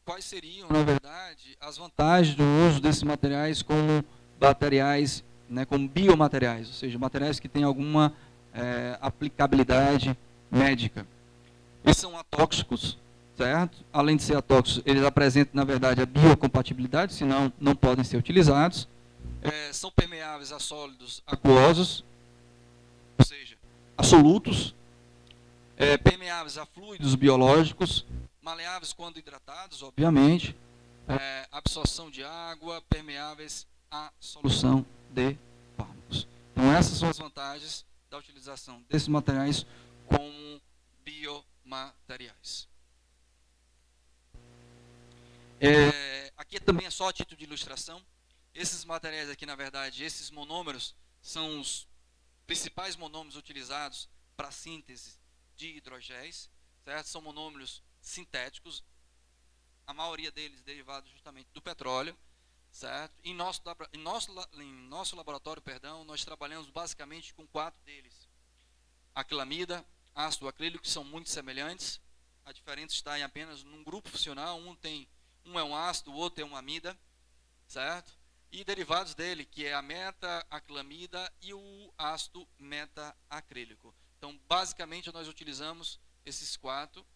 [SPEAKER 1] quais seriam, na verdade, as vantagens do uso desses materiais como materiais, né, como biomateriais, ou seja, materiais que têm alguma aplicabilidade médica. Eles são atóxicos, certo? Além de ser atóxicos, eles apresentam, na verdade, a biocompatibilidade, senão não podem ser utilizados. São permeáveis a sólidos aquosos, ou seja, a solutos, permeáveis a fluidos biológicos, maleáveis quando hidratados, obviamente, absorção de água, permeáveis à solução de fármacos. Então, essas são as vantagens da utilização desses materiais como biomateriais. Aqui também é só a título de ilustração. Esses materiais aqui, na verdade, esses monômeros são os principais monômeros utilizados para a síntese de hidrogéis, certo? São monômeros sintéticos, a maioria deles derivados justamente do petróleo, certo? Em nosso laboratório, perdão, nós trabalhamos basicamente com 4 deles. Acrilamida, ácido acrílico, que são muito semelhantes. A diferença está em apenas num grupo funcional, um é um ácido, o outro é uma amida, certo? E derivados dele, que é a meta-acrilamida e o ácido meta-acrílico. Então, basicamente, nós utilizamos esses 4,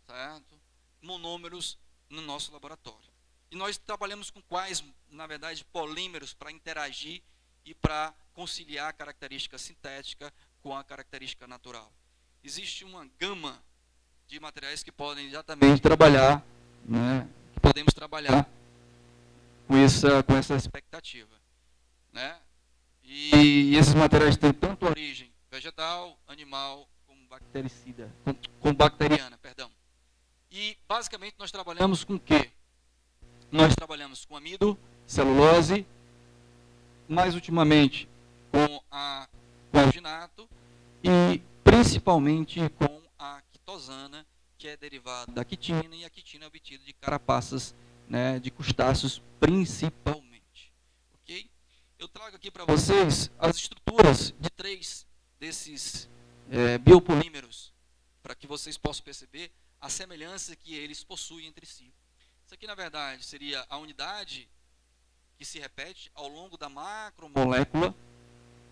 [SPEAKER 1] certo, monômeros no nosso laboratório. E nós trabalhamos com quais, na verdade, polímeros para interagir e para conciliar a característica sintética com a característica natural. Existe uma gama de materiais que podem exatamente trabalhar, né, que podemos trabalhar com essa expectativa, né? E esses materiais têm tanto origem vegetal, animal, como bactericida, como bacteriana, perdão. E basicamente nós trabalhamos com o quê? Nós trabalhamos com amido, celulose, mais ultimamente com o alginato e principalmente com a quitosana, que é derivada da quitina, e a quitina é obtida de carapaças, né, de crustáceos principalmente. Ok? Eu trago aqui para vocês as estruturas de 3 desses biopolímeros, para que vocês possam perceber a semelhança que eles possuem entre si. Isso aqui, na verdade, seria a unidade que se repete ao longo da macromolécula,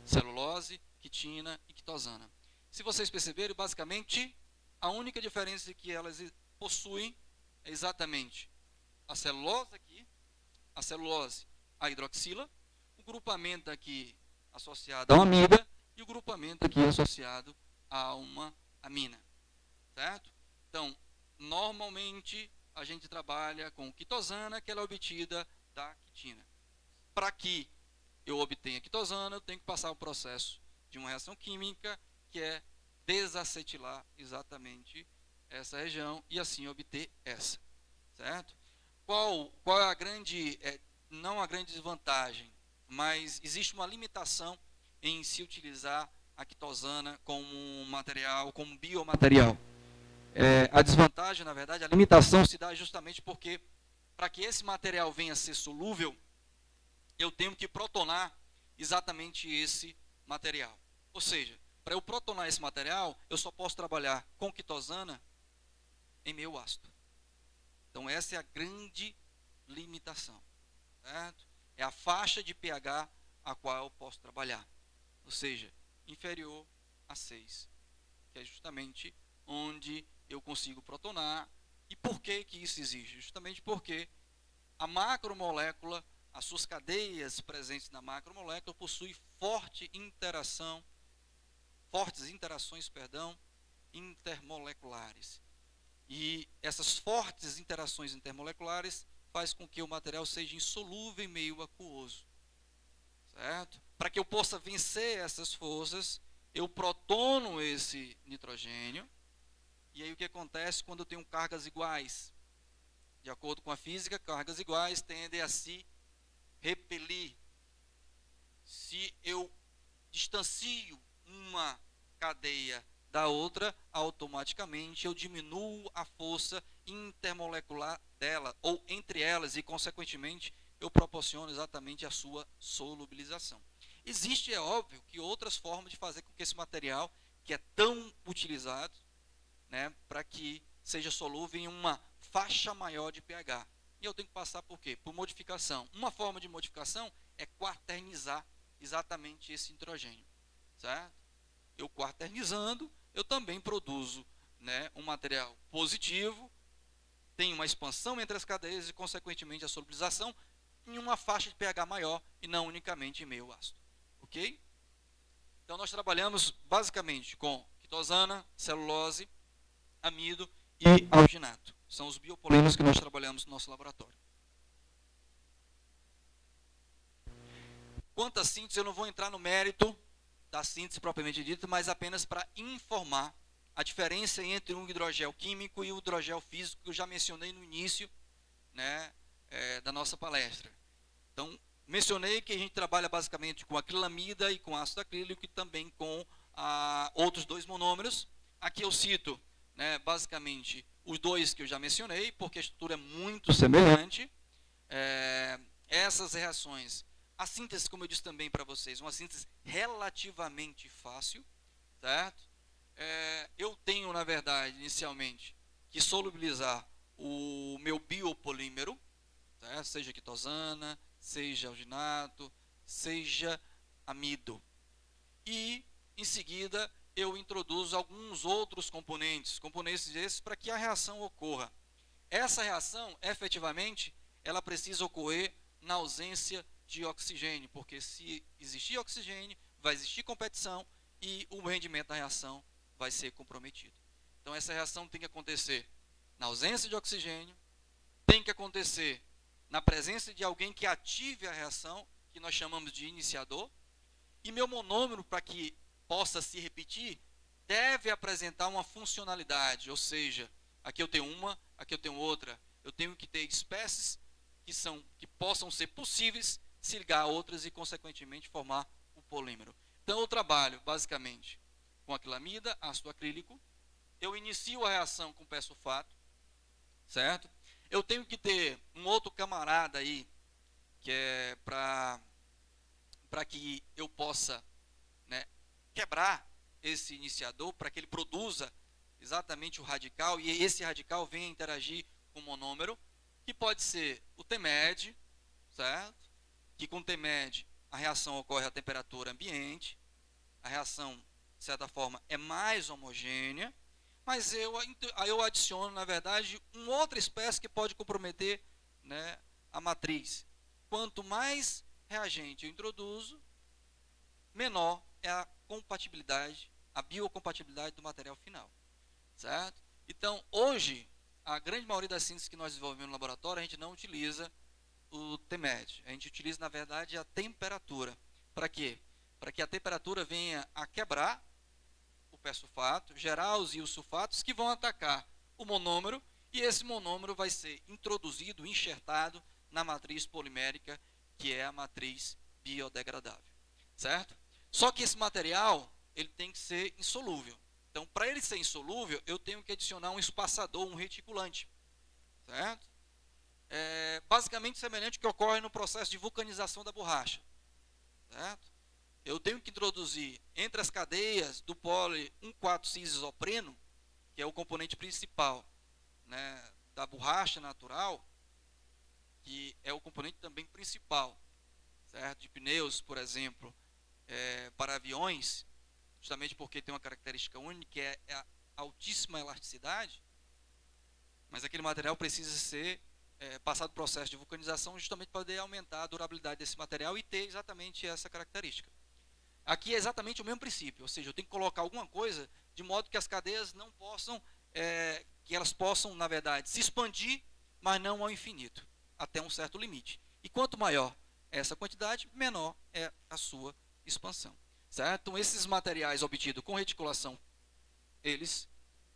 [SPEAKER 1] celulose, quitina e quitosana. Se vocês perceberem, basicamente, a única diferença que elas possuem é exatamente a celulose aqui, a celulose, a hidroxila, o grupamento aqui associado a uma amida e o grupamento aqui associado a uma amina, certo? Então, normalmente a gente trabalha com quitosana, que ela é obtida da quitina. Para que eu obtenha quitosana, eu tenho que passar o processo de uma reação química, que é desacetilar exatamente essa região e assim obter essa, certo? Qual é a grande, não a grande desvantagem, mas existe uma limitação em se utilizar a quitosana como material, como biomaterial. A desvantagem, na verdade, a limitação se dá justamente porque, para que esse material venha a ser solúvel, eu tenho que protonar exatamente esse material. Ou seja, para eu protonar esse material, eu só posso trabalhar com quitosana em meio ácido. Então, essa é a grande limitação, certo? É a faixa de pH a qual eu posso trabalhar, ou seja, inferior a 6, que é justamente onde eu consigo protonar. E por que que isso existe? Justamente porque a macromolécula, as suas cadeias presentes na macromolécula possuem fortes interações, intermoleculares. E essas fortes interações intermoleculares faz com que o material seja insolúvel em meio aquoso, certo? Para que eu possa vencer essas forças, eu protono esse nitrogênio. E aí o que acontece quando eu tenho cargas iguais? De acordo com a física, cargas iguais tendem a se repelir. Se eu distancio uma cadeia da outra, automaticamente eu diminuo a força intermolecular dela, ou entre elas, e consequentemente eu proporciono exatamente a sua solubilização. Existe, é óbvio, que outras formas de fazer com que esse material, que é tão utilizado, né, para que seja solúvel em uma faixa maior de pH. E eu tenho que passar por quê? Por modificação. Uma forma de modificação é quaternizar exatamente esse nitrogênio, certo? Eu quaternizando, eu também produzo, né, um material positivo, tem uma expansão entre as cadeias e, consequentemente, a solubilização em uma faixa de pH maior e não unicamente em meio ácido. Ok? Então, nós trabalhamos basicamente com quitosana, celulose, amido e alginato. São os biopolímeros que nós trabalhamos no nosso laboratório. Quanto à síntese, eu não vou entrar no mérito da síntese propriamente dita, mas apenas para informar a diferença entre um hidrogel químico e o hidrogel físico, que eu já mencionei no início, né, da nossa palestra. Então, mencionei que a gente trabalha basicamente com acrilamida e com ácido acrílico e também com outros dois monômeros. Aqui eu cito, né, basicamente os dois que eu já mencionei, porque a estrutura é muito semelhante. Essas reações, a síntese, como eu disse também para vocês, uma síntese relativamente fácil, certo? Eu tenho, na verdade, inicialmente, que solubilizar o meu biopolímero, certo? Seja quitosana, seja alginato, seja amido. E, em seguida, eu introduzo alguns outros componentes esses para que a reação ocorra. Essa reação, efetivamente, ela precisa ocorrer na ausência de oxigênio, porque se existir oxigênio, vai existir competição e o rendimento da reação vai ser comprometido. Então, essa reação tem que acontecer na ausência de oxigênio, tem que acontecer na presença de alguém que ative a reação, que nós chamamos de iniciador, e meu monômero, para que possa se repetir, deve apresentar uma funcionalidade, ou seja, aqui eu tenho uma, aqui eu tenho outra. Eu tenho que ter espécies que possam ser possíveis se ligar a outras e, consequentemente, formar o polímero. Então, eu trabalho, basicamente, com acrilamida, ácido acrílico. Eu inicio a reação com pé-sulfato, certo? Eu tenho que ter um outro camarada aí, que é para que eu possa, né, quebrar esse iniciador, para que ele produza exatamente o radical, e esse radical venha interagir com o monômero, que pode ser o TMED, certo? Que com o TMED a reação ocorre a temperatura ambiente, a reação, de certa forma, é mais homogênea, mas eu adiciono, na verdade, uma outra espécie que pode comprometer, né, a matriz. Quanto mais reagente eu introduzo, menor é a compatibilidade, a biocompatibilidade do material final, certo? Então, hoje, a grande maioria das sínteses que nós desenvolvemos no laboratório, a gente não utiliza o TMED. A gente utiliza, na verdade, a temperatura. Para quê? Para que a temperatura venha a quebrar o pé-sulfato, gerar os íons sulfatos que vão atacar o monômero, e esse monômero vai ser introduzido, enxertado na matriz polimérica, que é a matriz biodegradável, certo? Só que esse material, ele tem que ser insolúvel. Então, para ele ser insolúvel, eu tenho que adicionar um espaçador, um reticulante, certo? Basicamente semelhante ao que ocorre no processo de vulcanização da borracha, certo? Eu tenho que introduzir entre as cadeias do poli 1,4-cis-isopreno, que é o componente principal, né, da borracha natural, que é o componente também principal, certo? De pneus, por exemplo, para aviões, justamente porque tem uma característica única, que é a altíssima elasticidade, mas aquele material precisa ser passado por processo de vulcanização justamente para poder aumentar a durabilidade desse material e ter exatamente essa característica. Aqui é exatamente o mesmo princípio, ou seja, eu tenho que colocar alguma coisa de modo que as cadeias não possam, que elas possam, na verdade, se expandir, mas não ao infinito, até um certo limite. E quanto maior é essa quantidade, menor é a sua expansão. Certo? Então, esses materiais obtidos com reticulação, eles,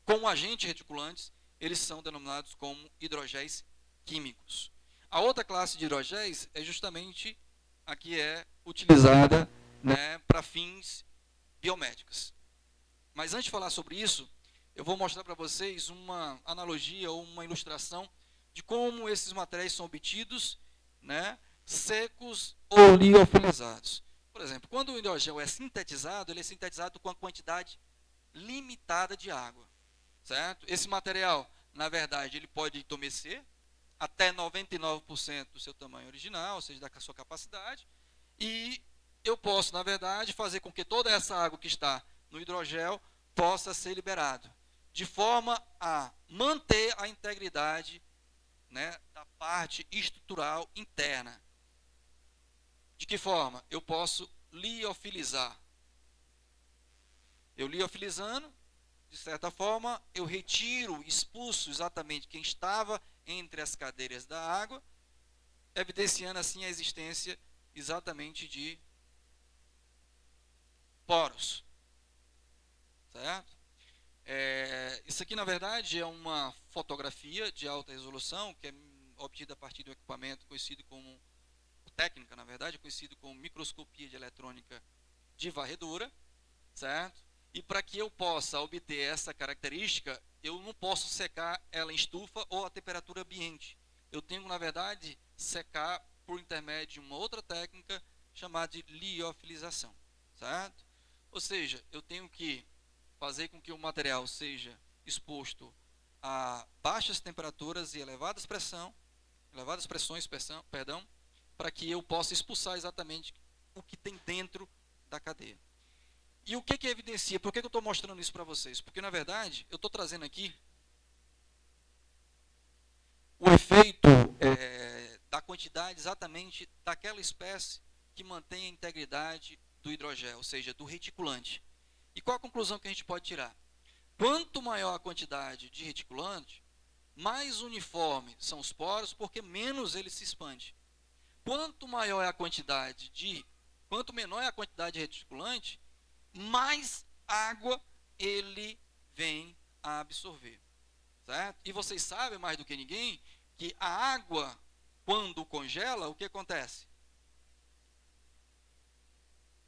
[SPEAKER 1] com agentes reticulantes, eles são denominados como hidrogéis químicos. A outra classe de hidrogéis é justamente a que é utilizada, né, para fins biomédicos. Mas antes de falar sobre isso, eu vou mostrar para vocês uma analogia ou uma ilustração de como esses materiais são obtidos, né, secos ou liofilizados. Por exemplo, quando o hidrogel é sintetizado, ele é sintetizado com a quantidade limitada de água, certo? Esse material, na verdade, ele pode entumecer até 99% do seu tamanho original, ou seja, da sua capacidade, e eu posso, na verdade, fazer com que toda essa água que está no hidrogel possa ser liberado, de forma a manter a integridade, né, da parte estrutural interna. De que forma? Eu posso liofilizar. Eu liofilizando, de certa forma, eu retiro, expulso exatamente quem estava entre as cadeiras da água, evidenciando assim a existência exatamente de poros. Certo? Isso aqui, na verdade, é uma fotografia de alta resolução, que é obtida a partir do equipamento conhecido como, técnica, na verdade, conhecido como microscopia de eletrônica de varredura, certo? E para que eu possa obter essa característica, eu não posso secar ela em estufa ou a temperatura ambiente. Eu tenho, na verdade, secar por intermédio de uma outra técnica chamada de liofilização, certo? Ou seja, eu tenho que fazer com que o material seja exposto a baixas temperaturas e elevadas pressões, para que eu possa expulsar exatamente o que tem dentro da cadeia. E o que evidencia? Por que eu estou mostrando isso para vocês? Porque, na verdade, eu estou trazendo aqui o efeito da quantidade exatamente daquela espécie que mantém a integridade do hidrogel, ou seja, do reticulante. E qual a conclusão que a gente pode tirar? Quanto maior a quantidade de reticulante, mais uniforme são os poros, porque menos ele se expande. Quanto menor é a quantidade de reticulante, mais água ele vem a absorver. Certo? E vocês sabem mais do que ninguém que a água, quando congela, o que acontece?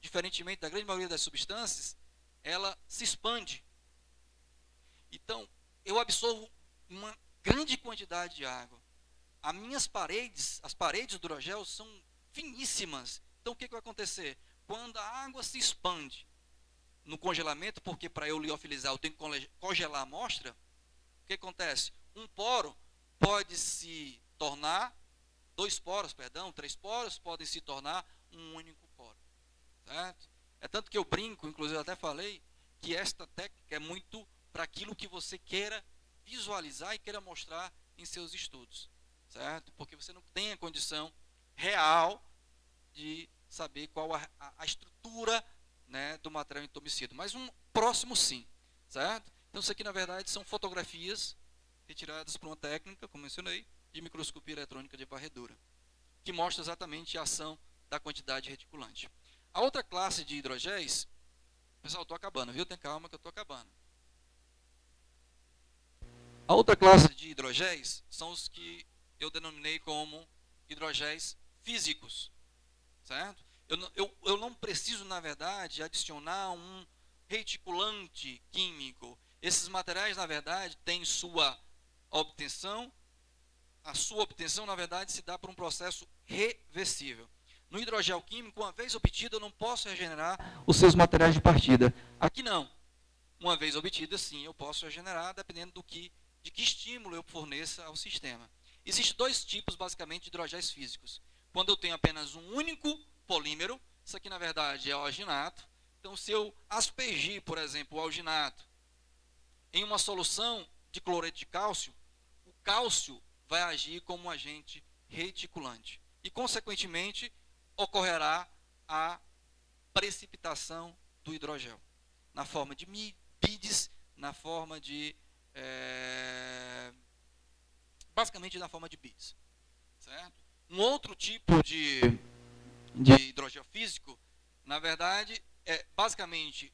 [SPEAKER 1] Diferentemente da grande maioria das substâncias, ela se expande. Então, eu absorvo uma grande quantidade de água. As paredes do hidrogel são finíssimas. Então, o que vai acontecer? Quando a água se expande no congelamento, porque para eu liofilizar eu tenho que congelar a amostra, o que acontece? Um poro pode se tornar, 3 poros podem se tornar um único poro. Certo? É tanto que eu brinco, inclusive eu até falei, que esta técnica é muito para aquilo que você queira visualizar e queira mostrar em seus estudos. Certo? Porque você não tem a condição real de saber qual a estrutura, né, do material entumecido. Mas um próximo sim. Certo? Então isso aqui na verdade são fotografias retiradas por uma técnica, como mencionei, de microscopia eletrônica de varredura, que mostra exatamente a ação da quantidade reticulante. A outra classe de hidrogéis, pessoal, estou acabando, viu? Tem calma que eu estou acabando. A outra classe de hidrogéis são os que eu denominei como hidrogéis físicos, certo? Eu não preciso, na verdade, adicionar um reticulante químico. Esses materiais, na verdade, têm sua obtenção. A sua obtenção, na verdade, se dá por um processo reversível. No hidrogel químico, uma vez obtido, eu não posso regenerar os seus materiais de partida. Aqui não. Uma vez obtida, sim, eu posso regenerar, dependendo do que de que estímulo eu forneça ao sistema. Existem dois tipos, basicamente, de hidrogéis físicos. Quando eu tenho apenas um único polímero, isso aqui, na verdade, é o alginato. Então, se eu aspergir, por exemplo, o alginato em uma solução de cloreto de cálcio, o cálcio vai agir como um agente reticulante. E, consequentemente, ocorrerá a precipitação do hidrogel, na forma de BIDs, na forma de... basicamente na forma de BIDs. Certo? Um outro tipo de hidrogel físico, na verdade, é basicamente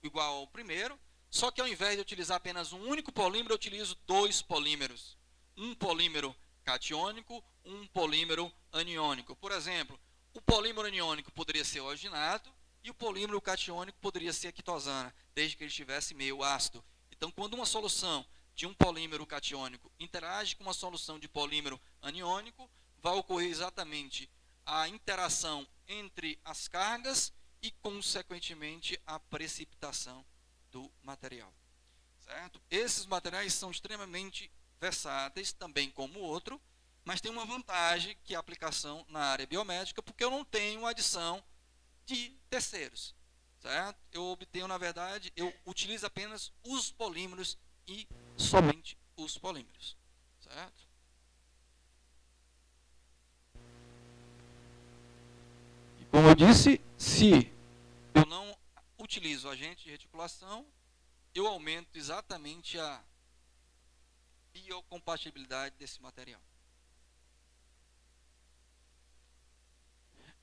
[SPEAKER 1] igual ao primeiro, só que ao invés de utilizar apenas um único polímero, eu utilizo dois polímeros. Um polímero catiônico, um polímero aniônico. Por exemplo, o polímero aniônico poderia ser o alginato e o polímero catiônico poderia ser a quitosana, desde que ele estivesse meio ácido. Então, quando uma solução de um polímero catiônico interage com uma solução de polímero aniônico, vai ocorrer exatamente a interação entre as cargas e, consequentemente, a precipitação do material. Certo? Esses materiais são extremamente versáteis, também como o outro, mas tem uma vantagem, que é a aplicação na área biomédica, porque eu não tenho adição de terceiros. Certo? Eu obtenho, na verdade, eu utilizo apenas os polímeros e somente os polímeros. Certo? E como eu disse, se eu não utilizo agente de reticulação, eu aumento exatamente a biocompatibilidade desse material.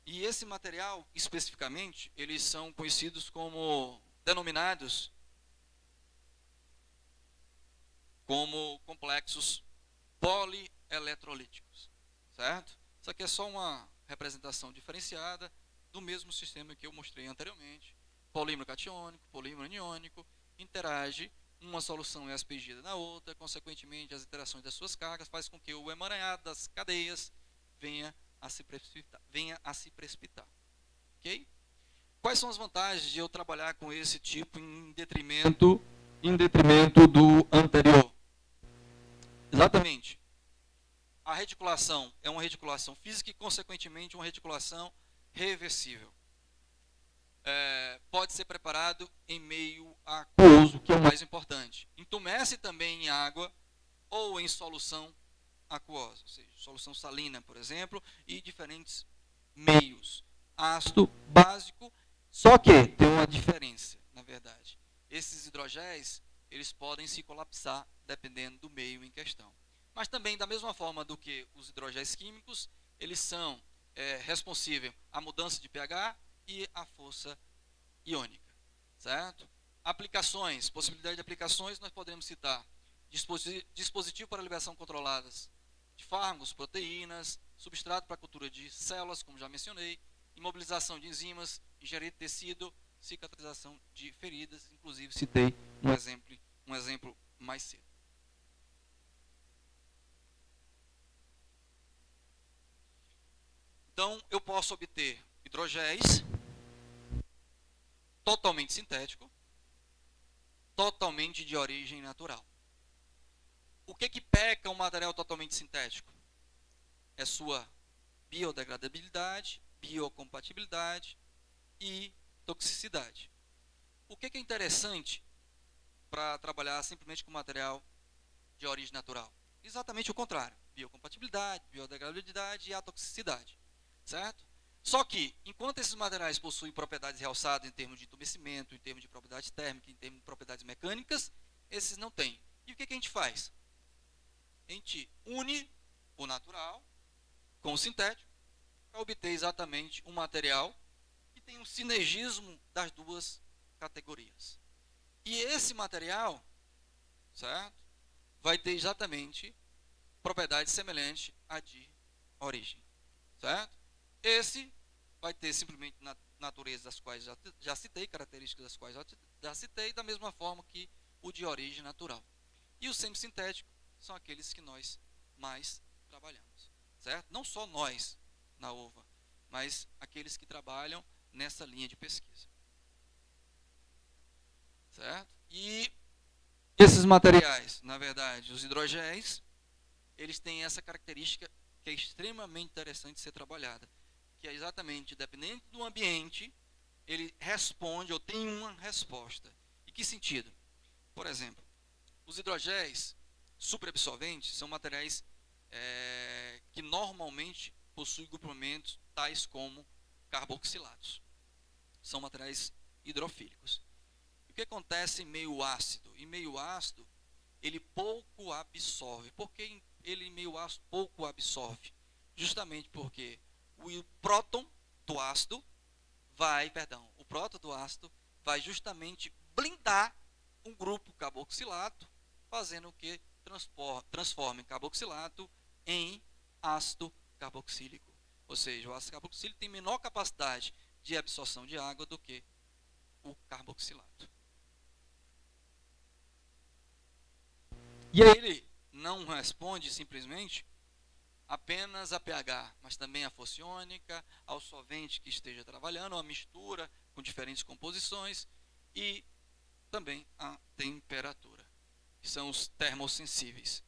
[SPEAKER 1] E esse material, especificamente, eles são conhecidos como, denominados como complexos polieletrolíticos. Certo? Isso aqui é só uma representação diferenciada do mesmo sistema que eu mostrei anteriormente. Polímero catiônico, polímero aniônico, interage, uma solução é aspergida na outra, consequentemente as interações das suas cargas faz com que o emaranhado das cadeias venha a se precipitar. Ok? Quais são as vantagens de eu trabalhar com esse tipo em detrimento do anterior? Exatamente. A reticulação é uma reticulação física e, consequentemente, uma reticulação reversível. Pode ser preparado em meio aquoso, que é o mais importante. Entumece também em água ou em solução aquosa, ou seja, solução salina, por exemplo, e diferentes meios. Ácido, básico, só que tem uma diferença, na verdade. Esses hidrogéis, eles podem se colapsar dependendo do meio em questão. Mas também, da mesma forma do que os hidrogéis químicos, eles são responsíveis à mudança de pH e à força iônica. Certo? Aplicações, possibilidade de aplicações, nós podemos citar dispositivo para liberação controladas de fármacos, proteínas, substrato para cultura de células, como já mencionei, imobilização de enzimas, engenharia de tecido, cicatrização de feridas, inclusive citei um exemplo mais cedo. Então, eu posso obter hidrogéis totalmente sintético, totalmente de origem natural. O que peca um material totalmente sintético? É sua biodegradabilidade, biocompatibilidade e toxicidade. O que é interessante para trabalhar simplesmente com material de origem natural? Exatamente o contrário. Biocompatibilidade, biodegradabilidade e a toxicidade. Certo? Só que, enquanto esses materiais possuem propriedades realçadas em termos de entumecimento, em termos de propriedades térmicas, em termos de propriedades mecânicas, esses não têm. E o que a gente faz? A gente une o natural com o sintético para obter exatamente um material que tem um sinergismo das duas categorias. E esse material, certo, vai ter exatamente propriedade semelhante à de origem. Certo? Esse vai ter simplesmente natureza das quais já citei, características das quais já citei, da mesma forma que o de origem natural. E o semissintético são aqueles que nós mais trabalhamos. Certo? Não só nós, na UVA, mas aqueles que trabalham nessa linha de pesquisa. Certo? E Esses materiais, na verdade, os hidrogéis, eles têm essa característica que é extremamente interessante de ser trabalhada, que é exatamente, dependendo do ambiente, ele responde ou tem uma resposta. Em que sentido? Por exemplo, os hidrogéis superabsorventes são materiais que normalmente possuem grupamentos tais como carboxilados. São materiais hidrofílicos. O que acontece em meio ácido? Em meio ácido, ele pouco absorve. Por que ele em meio ácido pouco absorve? Justamente porque o próton do ácido o próton do ácido vai justamente blindar um grupo carboxilato, fazendo o que transforme carboxilato em ácido carboxílico. Ou seja, o ácido carboxílico tem menor capacidade de absorção de água do que o carboxilato. E aí ele não responde simplesmente apenas a pH, mas também a força iônica, ao solvente que esteja trabalhando, a mistura com diferentes composições e também a temperatura, que são os termossensíveis.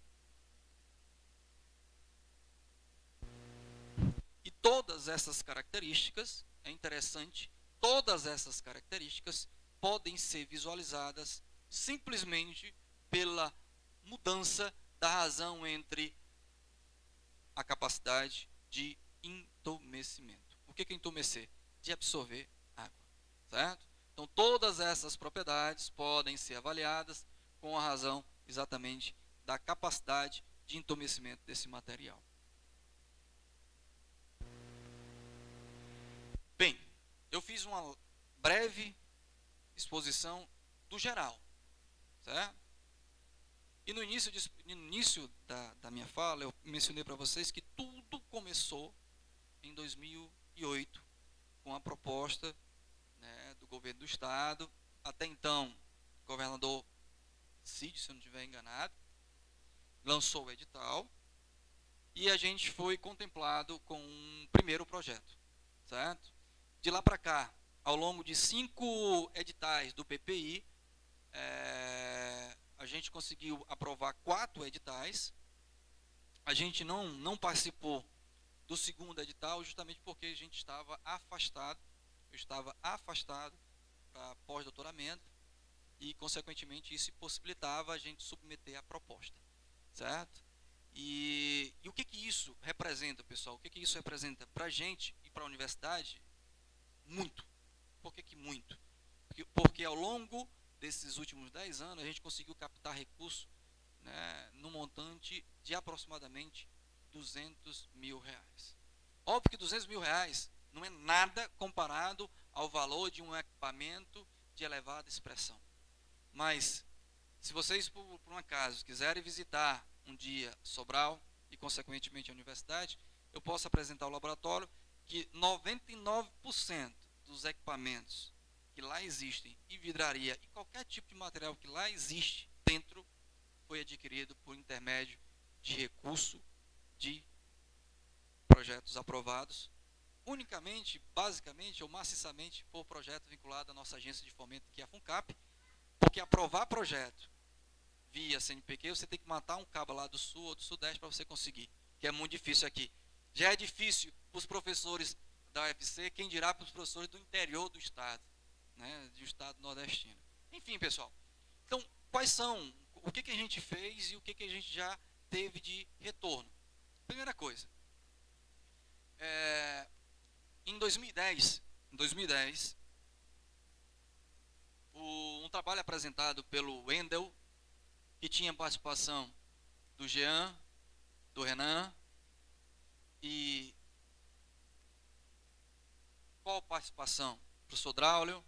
[SPEAKER 1] E todas essas características, é interessante, todas essas características podem ser visualizadas simplesmente pela mudança da razão entre a capacidade de entumecimento. O que é entumecer? De absorver água, certo? Então, todas essas propriedades podem ser avaliadas com a razão exatamente da capacidade de entumecimento desse material. Bem, eu fiz uma breve exposição do geral, certo? E no início da minha fala, eu mencionei para vocês que tudo começou em 2008, com a proposta, né, do governo do estado. Até então, o governador Cid, se eu não estiver enganado, lançou o edital e a gente foi contemplado com um primeiro projeto, certo? De lá para cá, ao longo de 5 editais do PPI, a gente conseguiu aprovar 4 editais. A gente não participou do segundo edital justamente porque a gente estava afastado. Eu estava afastado para pós-doutoramento e, consequentemente, isso possibilitava a gente submeter a proposta, certo? E o que isso representa, pessoal? O que isso representa para a gente e para a universidade? Muito. Por que muito? Porque ao longo desses últimos 10 anos, a gente conseguiu captar recursos, né, no montante de aproximadamente R$200 mil. Óbvio que R$200 mil não é nada comparado ao valor de um equipamento de elevada expressão. Mas, se vocês, por um acaso, quiserem visitar um dia Sobral e, consequentemente, a universidade, eu posso apresentar ao laboratório que 99% dos equipamentos que lá existem, e vidraria, e qualquer tipo de material que lá existe dentro, foi adquirido por intermédio de recurso de projetos aprovados, unicamente, basicamente, ou maciçamente, por projeto vinculado à nossa agência de fomento, que é a FUNCAP, porque aprovar projeto via CNPq, você tem que matar um cabo lá do sul ou do sudeste para você conseguir, que é muito difícil aqui. Já é difícil para os professores da UFC, quem dirá para os professores do interior do estado, né, do estado nordestino. Enfim, pessoal, então, quais são, o que a gente fez e o que a gente já teve de retorno? Primeira coisa, em 2010, um trabalho apresentado pelo Wendel, que tinha participação do Jean, do Renan, e qual participação? Professor Draulio,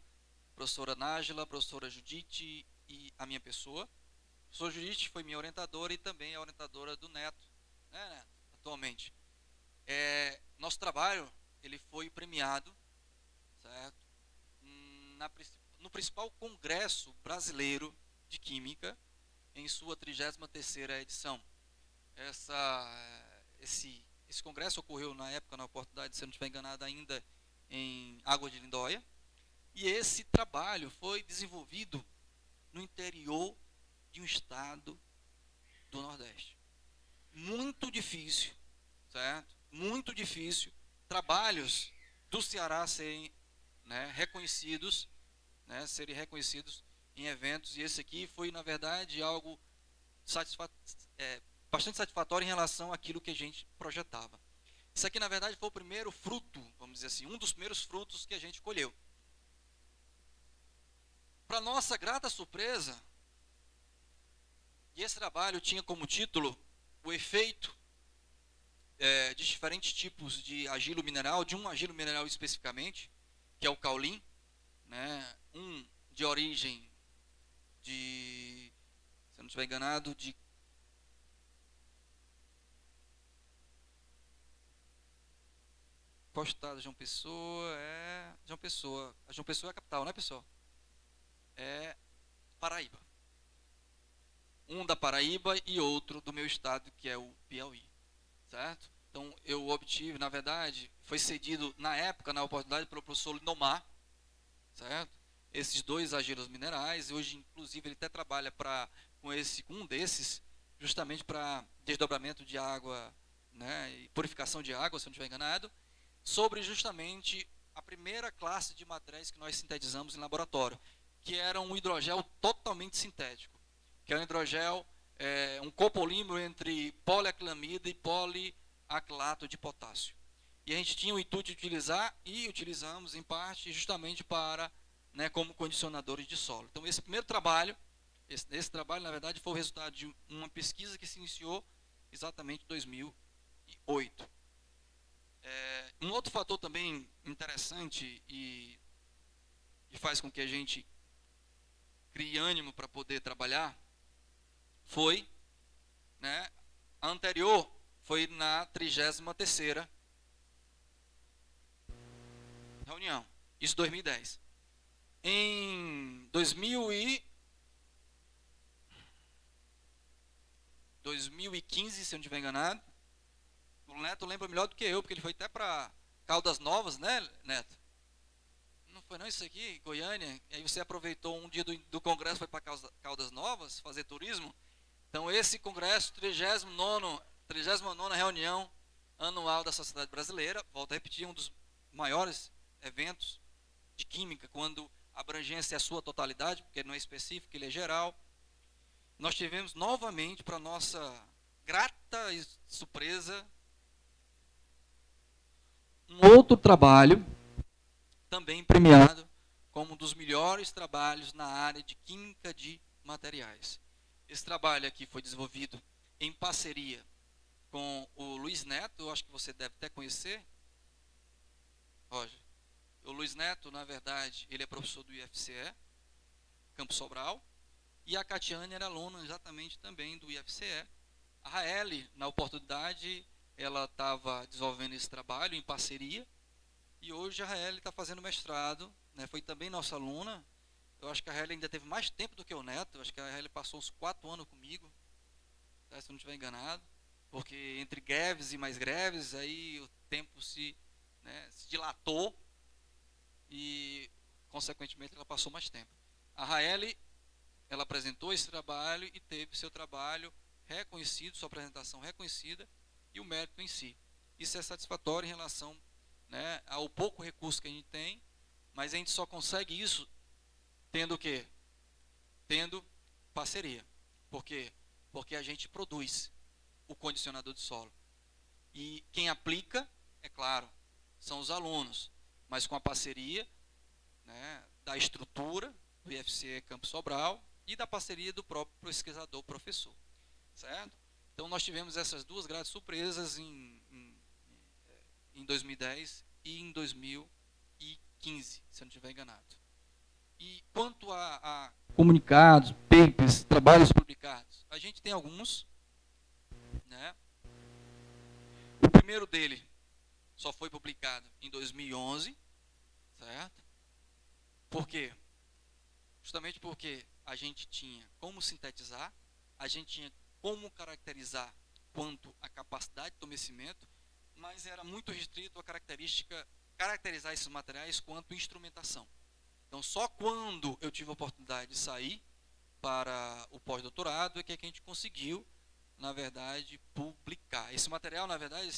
[SPEAKER 1] professora Nájila, professora Judite e a minha pessoa. A professora Judite foi minha orientadora e também a orientadora do Neto, né, Neto, atualmente. Nosso trabalho ele foi premiado, certo? No principal congresso brasileiro de química, em sua 33ª edição. Esse congresso ocorreu na época, na oportunidade, se eu não estiver enganado, ainda em Água de Lindóia. E esse trabalho foi desenvolvido no interior de um estado do Nordeste. Muito difícil, certo? Muito difícil trabalhos do Ceará serem, né, reconhecidos, né, serem reconhecidos em eventos, e esse aqui foi, na verdade, algo bastante satisfatório em relação àquilo que a gente projetava. Isso aqui, na verdade, foi o primeiro fruto, vamos dizer assim, um dos primeiros frutos que a gente colheu. Para nossa grata surpresa, e esse trabalho tinha como título o efeito de diferentes tipos de argilo mineral, de um argilo mineral especificamente, que é o caulim, né? Um de origem de, se eu não estiver enganado, de qual estado? João Pessoa é João Pessoa. A João Pessoa é a capital, né, pessoal? É Paraíba. Um da Paraíba e outro do meu estado, que é o Piauí, certo? Então, eu obtive, na verdade, foi cedido na época, na oportunidade, pelo professor Lindomar, certo? Esses dois argilos minerais, hoje, inclusive, ele até trabalha com um desses, justamente para desdobramento de água, né, e purificação de água, se eu não estiver enganado, sobre justamente a primeira classe de materiais que nós sintetizamos em laboratório, que era um hidrogel totalmente sintético, que é um hidrogel, um copolímero entre poliacrilamida e poliaclato de potássio. E a gente tinha o intuito de utilizar, e utilizamos em parte, justamente para, né, como condicionadores de solo. Então, esse primeiro trabalho, esse trabalho, na verdade, foi o resultado de uma pesquisa que se iniciou exatamente em 2008. Um outro fator também interessante e faz com que a gente crie ânimo para poder trabalhar foi, né, a anterior foi na 33ª reunião, isso 2010. Em 2015, se eu não estiver enganado, o Neto lembra melhor do que eu, porque ele foi até para Caldas Novas, né, Neto? Não foi não isso aqui, Goiânia? E aí você aproveitou um dia do congresso, foi para Caldas Novas fazer turismo. Então esse congresso, 39ª reunião anual da Sociedade Brasileira, volto a repetir, um dos maiores eventos de química, quando a abrangência é a sua totalidade, porque não é específico, ele é geral. Nós tivemos novamente, para nossa grata surpresa, um outro trabalho, também premiado como um dos melhores trabalhos na área de química de materiais. Esse trabalho aqui foi desenvolvido em parceria com o Luiz Neto, eu acho que você deve até conhecer, Roger. O Luiz Neto, na verdade, ele é professor do IFCE, Campos Sobral, e a Catiane era aluna exatamente também do IFCE. A Raeli, na oportunidade, ela estava desenvolvendo esse trabalho em parceria, e hoje a Raeli está fazendo mestrado, né, foi também nossa aluna. Eu acho que a Raeli ainda teve mais tempo do que o Neto, eu acho que a Raeli passou uns 4 anos comigo, tá, se eu não estiver enganado, porque entre greves e mais greves, aí o tempo se dilatou, e consequentemente ela passou mais tempo. A Raeli, ela apresentou esse trabalho e teve seu trabalho reconhecido, sua apresentação reconhecida, e o mérito em si. Isso é satisfatório em relação, né, ao pouco recurso que a gente tem, mas a gente só consegue isso tendo o quê? Tendo parceria. Por quê? Porque a gente produz o condicionador de solo. E quem aplica, é claro, são os alunos, mas com a parceria, né, da estrutura do IFCE Campos Sobral e da parceria do próprio pesquisador professor, certo? Então nós tivemos essas duas grandes surpresas em 2010 e em 2015, se eu não estiver enganado. E quanto a comunicados, papers, trabalhos publicados, a gente tem alguns, né? O primeiro dele só foi publicado em 2011, certo? Por quê? Justamente porque a gente tinha como sintetizar, a gente tinha como caracterizar quanto à capacidade de adormecimento, mas era muito restrito a caracterizar esses materiais quanto instrumentação. Então, só quando eu tive a oportunidade de sair, para o pós-doutorado é que a gente conseguiu, na verdade, publicar. Esse material, na verdade,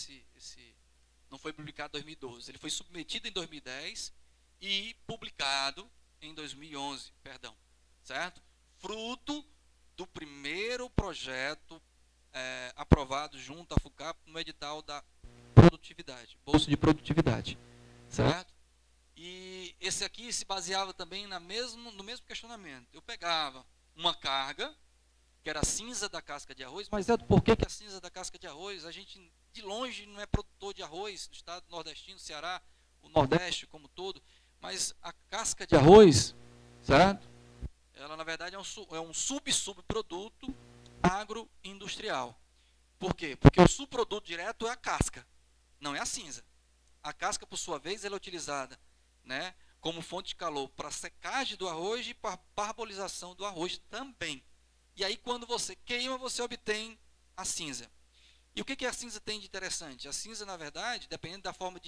[SPEAKER 1] não foi publicado em 2012. Ele foi submetido em 2010 e publicado em 2011, perdão, certo? Fruto do primeiro projeto aprovado junto à FUCAP no edital da produtividade, Bolsa de Produtividade, certo? E esse aqui se baseava também no mesmo questionamento. Eu pegava uma carga, que era a cinza da casca de arroz, mas por que a cinza da casca de arroz? A gente, de longe, não é produtor de arroz, no estado nordestino, Ceará, o Nordeste como todo, mas a casca de arroz, certo? Ela, na verdade, é um subproduto agroindustrial. Por quê? Porque o subproduto direto é a casca, não é a cinza. A casca, por sua vez, ela é utilizada, né, como fonte de calor para secagem do arroz e para parabolização do arroz também. E aí, quando você queima, você obtém a cinza. E o que a cinza tem de interessante? A cinza, na verdade, dependendo da forma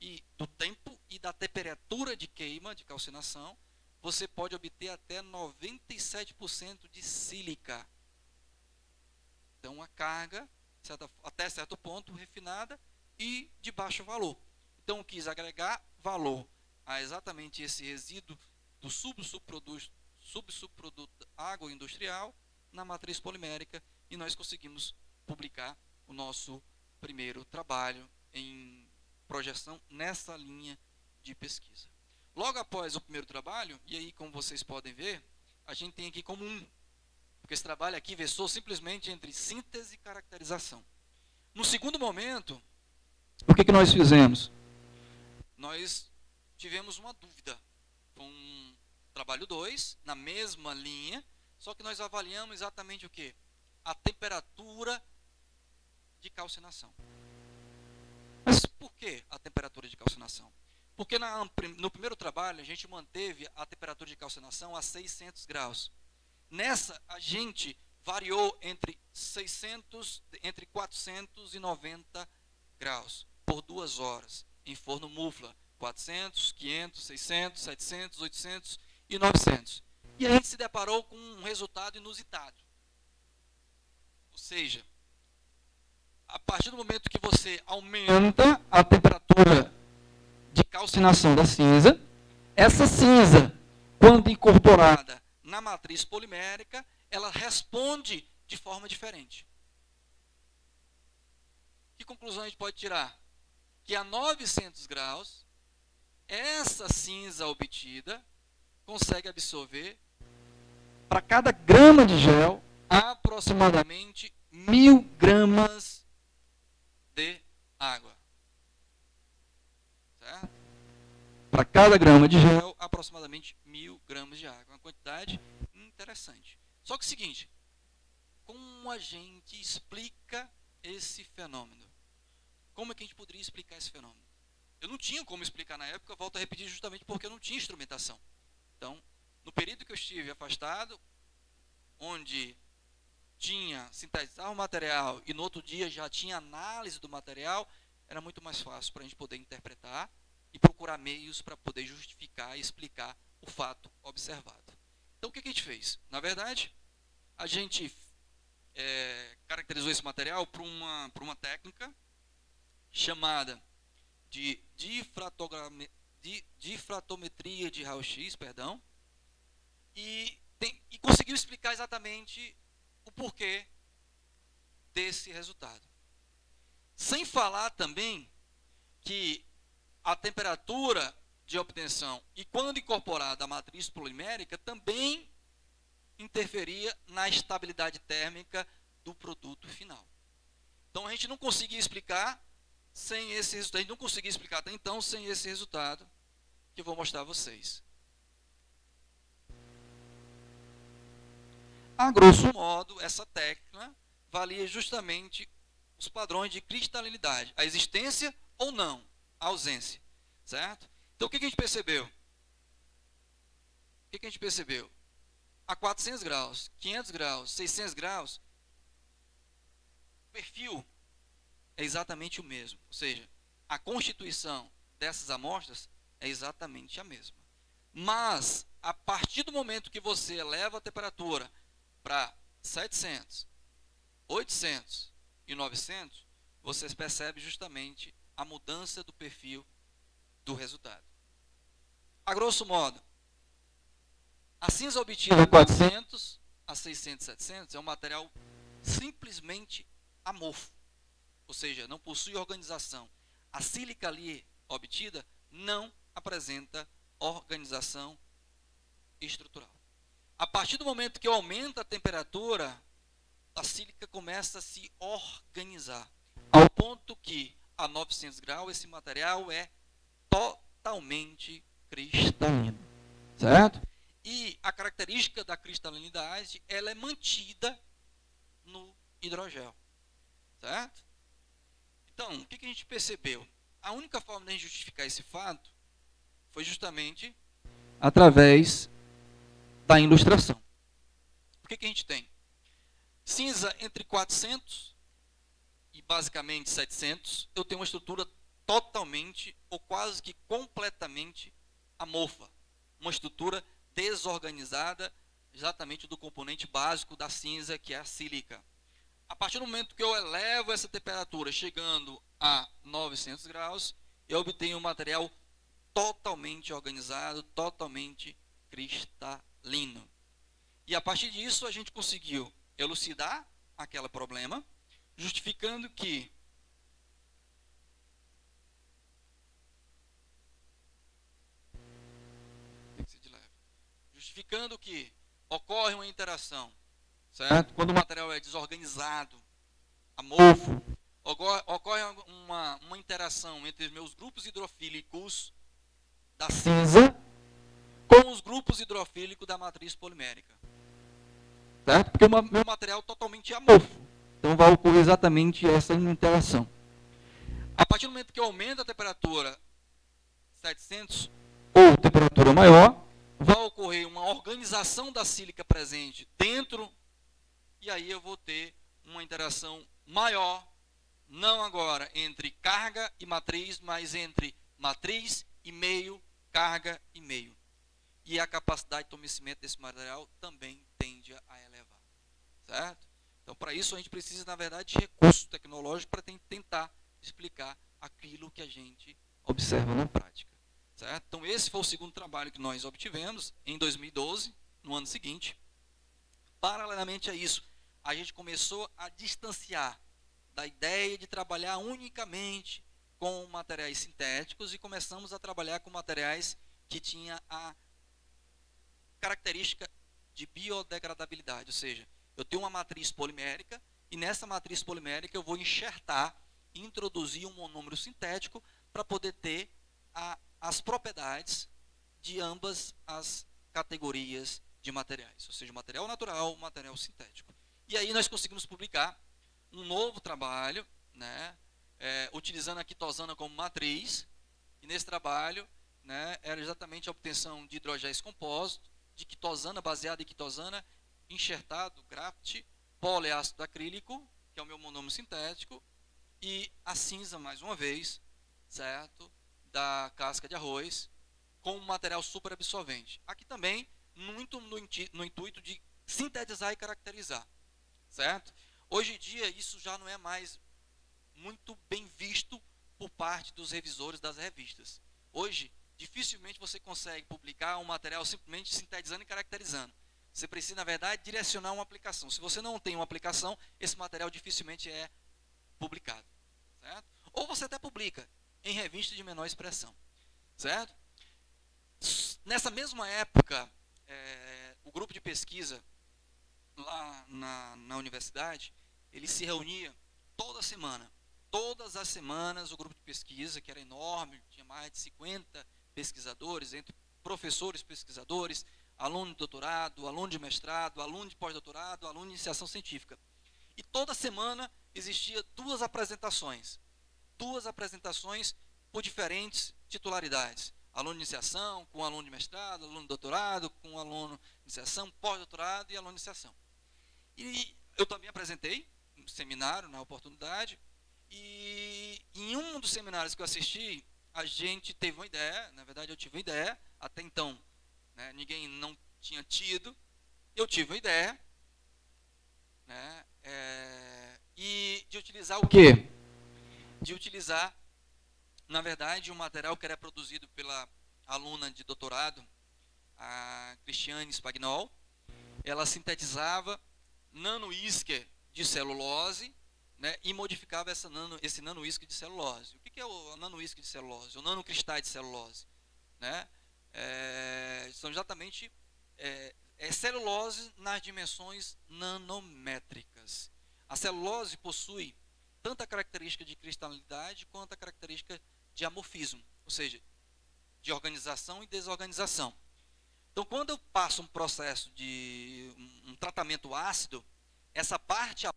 [SPEAKER 1] e do tempo e da temperatura de queima, de calcinação, você pode obter até 97% de sílica. Então, a carga, até certo ponto, refinada e de baixo valor. Então, eu quis agregar valor a exatamente esse resíduo do subproduto agroindustrial na matriz polimérica, e nós conseguimos publicar o nosso primeiro trabalho em projeção nessa linha de pesquisa. Logo após o primeiro trabalho, e aí, como vocês podem ver, a gente tem aqui como porque esse trabalho aqui versou simplesmente entre síntese e caracterização. No segundo momento, o que nós fizemos? Nós tivemos uma dúvida com um trabalho 2, na mesma linha, só que nós avaliamos exatamente o quê? A temperatura de calcinação. Mas por que a temperatura de calcinação? Porque no primeiro trabalho a gente manteve a temperatura de calcinação a 600 graus. Nessa a gente variou entre 490 graus por 2 horas em forno mufla, 400, 500, 600, 700, 800 e 900. E a gente se deparou com um resultado inusitado. Ou seja, a partir do momento que você aumenta a temperatura de calcinação da cinza, essa cinza, quando incorporada na matriz polimérica, ela responde de forma diferente. Que conclusão a gente pode tirar? Que a 900 graus, essa cinza obtida consegue absorver, para cada grama de gel, aproximadamente 1000 gramas de água. Certo? Para cada grama de gel, aproximadamente 1000 gramas de água. Uma quantidade interessante. Só que é o seguinte, como a gente explica esse fenômeno? Como é que a gente poderia explicar esse fenômeno? Eu não tinha como explicar na época, eu volto a repetir justamente porque eu não tinha instrumentação. Então, no período que eu estive afastado, onde tinha sintetizar o material e no outro dia já tinha análise do material, era muito mais fácil para a gente poder interpretar e procurar meios para poder justificar e explicar o fato observado. Então, o que a gente fez? Na verdade, a gente caracterizou esse material por uma técnica chamada de difratometria de raio-x, perdão, e conseguiu explicar exatamente o porquê desse resultado. Sem falar também que a temperatura de obtenção e quando incorporada à matriz polimérica também interferia na estabilidade térmica do produto final. Então a gente não conseguia explicar sem esse resultado, a gente não conseguia explicar até então sem esse resultado que eu vou mostrar a vocês. A grosso modo, essa técnica valia justamente os padrões de cristalinidade, a existência ou não, a ausência, certo? Então o que a gente percebeu? O que a gente percebeu? A 400 graus, 500 graus, 600 graus, o perfil é exatamente o mesmo, ou seja, a constituição dessas amostras é exatamente a mesma. Mas, a partir do momento que você eleva a temperatura para 700, 800 e 900, você percebe justamente a mudança do perfil do resultado. A grosso modo, a cinza obtida a 400, a 600, 700 é um material simplesmente amorfo, ou seja, não possui organização. A sílica ali obtida não apresenta organização estrutural. A partir do momento que eu aumento a temperatura, a sílica começa a se organizar, ao ponto que a 900 graus esse material é totalmente cristalino, certo? E a característica da cristalinidade, ela é mantida no hidrogel, certo? Então, o que a gente percebeu? A única forma de justificar esse fato foi justamente através da ilustração. O que a gente tem? Cinza entre 400 e basicamente 700, eu tenho uma estrutura totalmente ou quase que completamente amorfa. Uma estrutura desorganizada exatamente do componente básico da cinza, que é a sílica. A partir do momento que eu elevo essa temperatura, chegando a 900 graus, eu obtenho um material totalmente organizado, totalmente cristalino. E a partir disso, a gente conseguiu elucidar aquele problema, justificando que ocorre uma interação, certo? Quando o material é desorganizado, amorfo, ocorre uma interação entre os meus grupos hidrofílicos da cinza com os grupos hidrofílicos da matriz polimérica, certo? Porque o meu material é totalmente amorfo, então vai ocorrer exatamente essa interação. A partir do momento que eu aumento a temperatura 700 ou temperatura maior, vai ocorrer uma organização da sílica presente dentro, e aí eu vou ter uma interação maior, não agora entre carga e matriz, mas entre matriz e meio, carga e meio. E a capacidade de entumecimento desse material também tende a elevar, certo? Então, para isso, a gente precisa, na verdade, de recursos tecnológicos para tentar explicar aquilo que a gente observa na prática, certo? Então, esse foi o segundo trabalho que nós obtivemos em 2012, no ano seguinte. Paralelamente a isso, a gente começou a distanciar da ideia de trabalhar unicamente com materiais sintéticos e começamos a trabalhar com materiais que tinham a característica de biodegradabilidade, ou seja, eu tenho uma matriz polimérica e nessa matriz polimérica eu vou enxertar, introduzir um monômero sintético para poder ter as propriedades de ambas as categorias de materiais, ou seja, material natural, material sintético. E aí nós conseguimos publicar um novo trabalho, né, utilizando a quitosana como matriz, e nesse trabalho, né, era exatamente a obtenção de hidrogéis compósitos, de quitosana, baseado em quitosana, enxertado, graft, poliácido acrílico, que é o meu monômero sintético, e a cinza, mais uma vez, certo, da casca de arroz, com um material super absorvente. Aqui também, muito no intuito de sintetizar e caracterizar, certo? Hoje em dia, isso já não é mais muito bem visto por parte dos revisores das revistas. Hoje, dificilmente você consegue publicar um material simplesmente sintetizando e caracterizando. Você precisa, na verdade, direcionar uma aplicação. Se você não tem uma aplicação, esse material dificilmente é publicado, certo? Ou você até publica em revista de menor expressão, certo? Nessa mesma época, o grupo de pesquisa lá na universidade, ele se reunia toda semana. Todas as semanas o grupo de pesquisa, que era enorme, tinha mais de 50 pesquisadores, entre professores pesquisadores, aluno de doutorado, aluno de mestrado, aluno de pós-doutorado, aluno de iniciação científica. E toda semana existia duas apresentações por diferentes titularidades. Aluno de iniciação, com aluno de mestrado, aluno de doutorado, com aluno de iniciação, pós-doutorado e aluno de iniciação. E eu também apresentei um seminário na oportunidade, e em um dos seminários que eu assisti, a gente teve uma ideia, na verdade eu tive uma ideia, até então né? Ninguém não tinha tido. Eu tive uma ideia, né? E de utilizar o quê? De utilizar, na verdade, um material que era produzido pela aluna de doutorado, a Cristiane Spagnol. Ela sintetizava nanoisquer de celulose, né, e modificava esse nanoisquer de celulose. O que é o nanoisquer de celulose? O nanocristais de celulose, né? São exatamente celulose nas dimensões nanométricas. A celulose possui tanto a característica de cristalidade quanto a característica de amorfismo, ou seja, de organização e desorganização. Então, quando eu passo um processo de um tratamento ácido, essa parte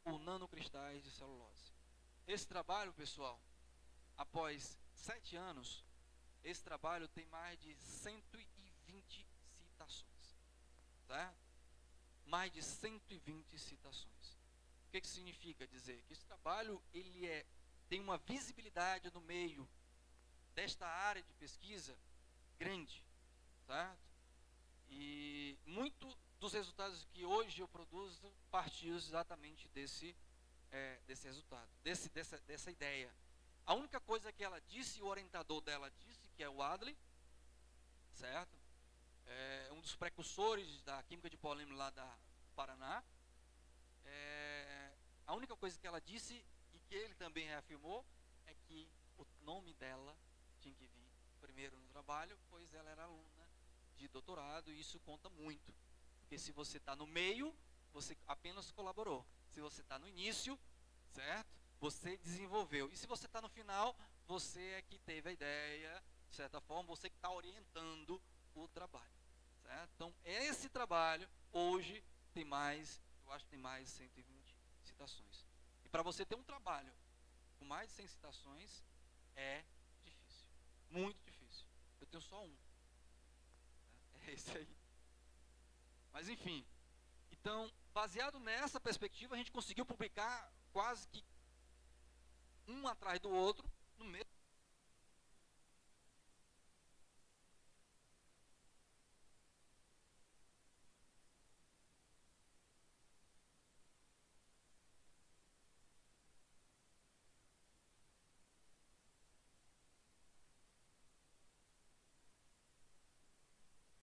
[SPEAKER 1] o nanocristais de celulose. Esse trabalho, pessoal, após 7 anos, esse trabalho tem mais de 120 citações, certo? Mais de 120 citações. O que significa dizer? Que esse trabalho tem uma visibilidade no meio desta área de pesquisa grande, certo? E muito dos resultados que hoje eu produzo partiu exatamente desse resultado, dessa ideia. A única coisa que ela disse, o orientador dela disse, que é o Adley, certo? Um dos precursores da química de polímero lá do Paraná. A única coisa que ela disse, e que ele também reafirmou, é que o nome dela tinha que vir primeiro no trabalho, pois ela era aluna de doutorado, e isso conta muito. Porque se você está no meio, você apenas colaborou. Se você está no início, certo? Você desenvolveu. E se você está no final, você é que teve a ideia, de certa forma, você que está orientando o trabalho. Certo? Então, esse trabalho, hoje, eu acho que tem mais de 120 citações. E para você ter um trabalho com mais de 100 citações, é difícil. Muito difícil. Eu tenho só um. É esse aí. Mas, enfim. Então, baseado nessa perspectiva, a gente conseguiu publicar quase que um atrás do outro, no mesmo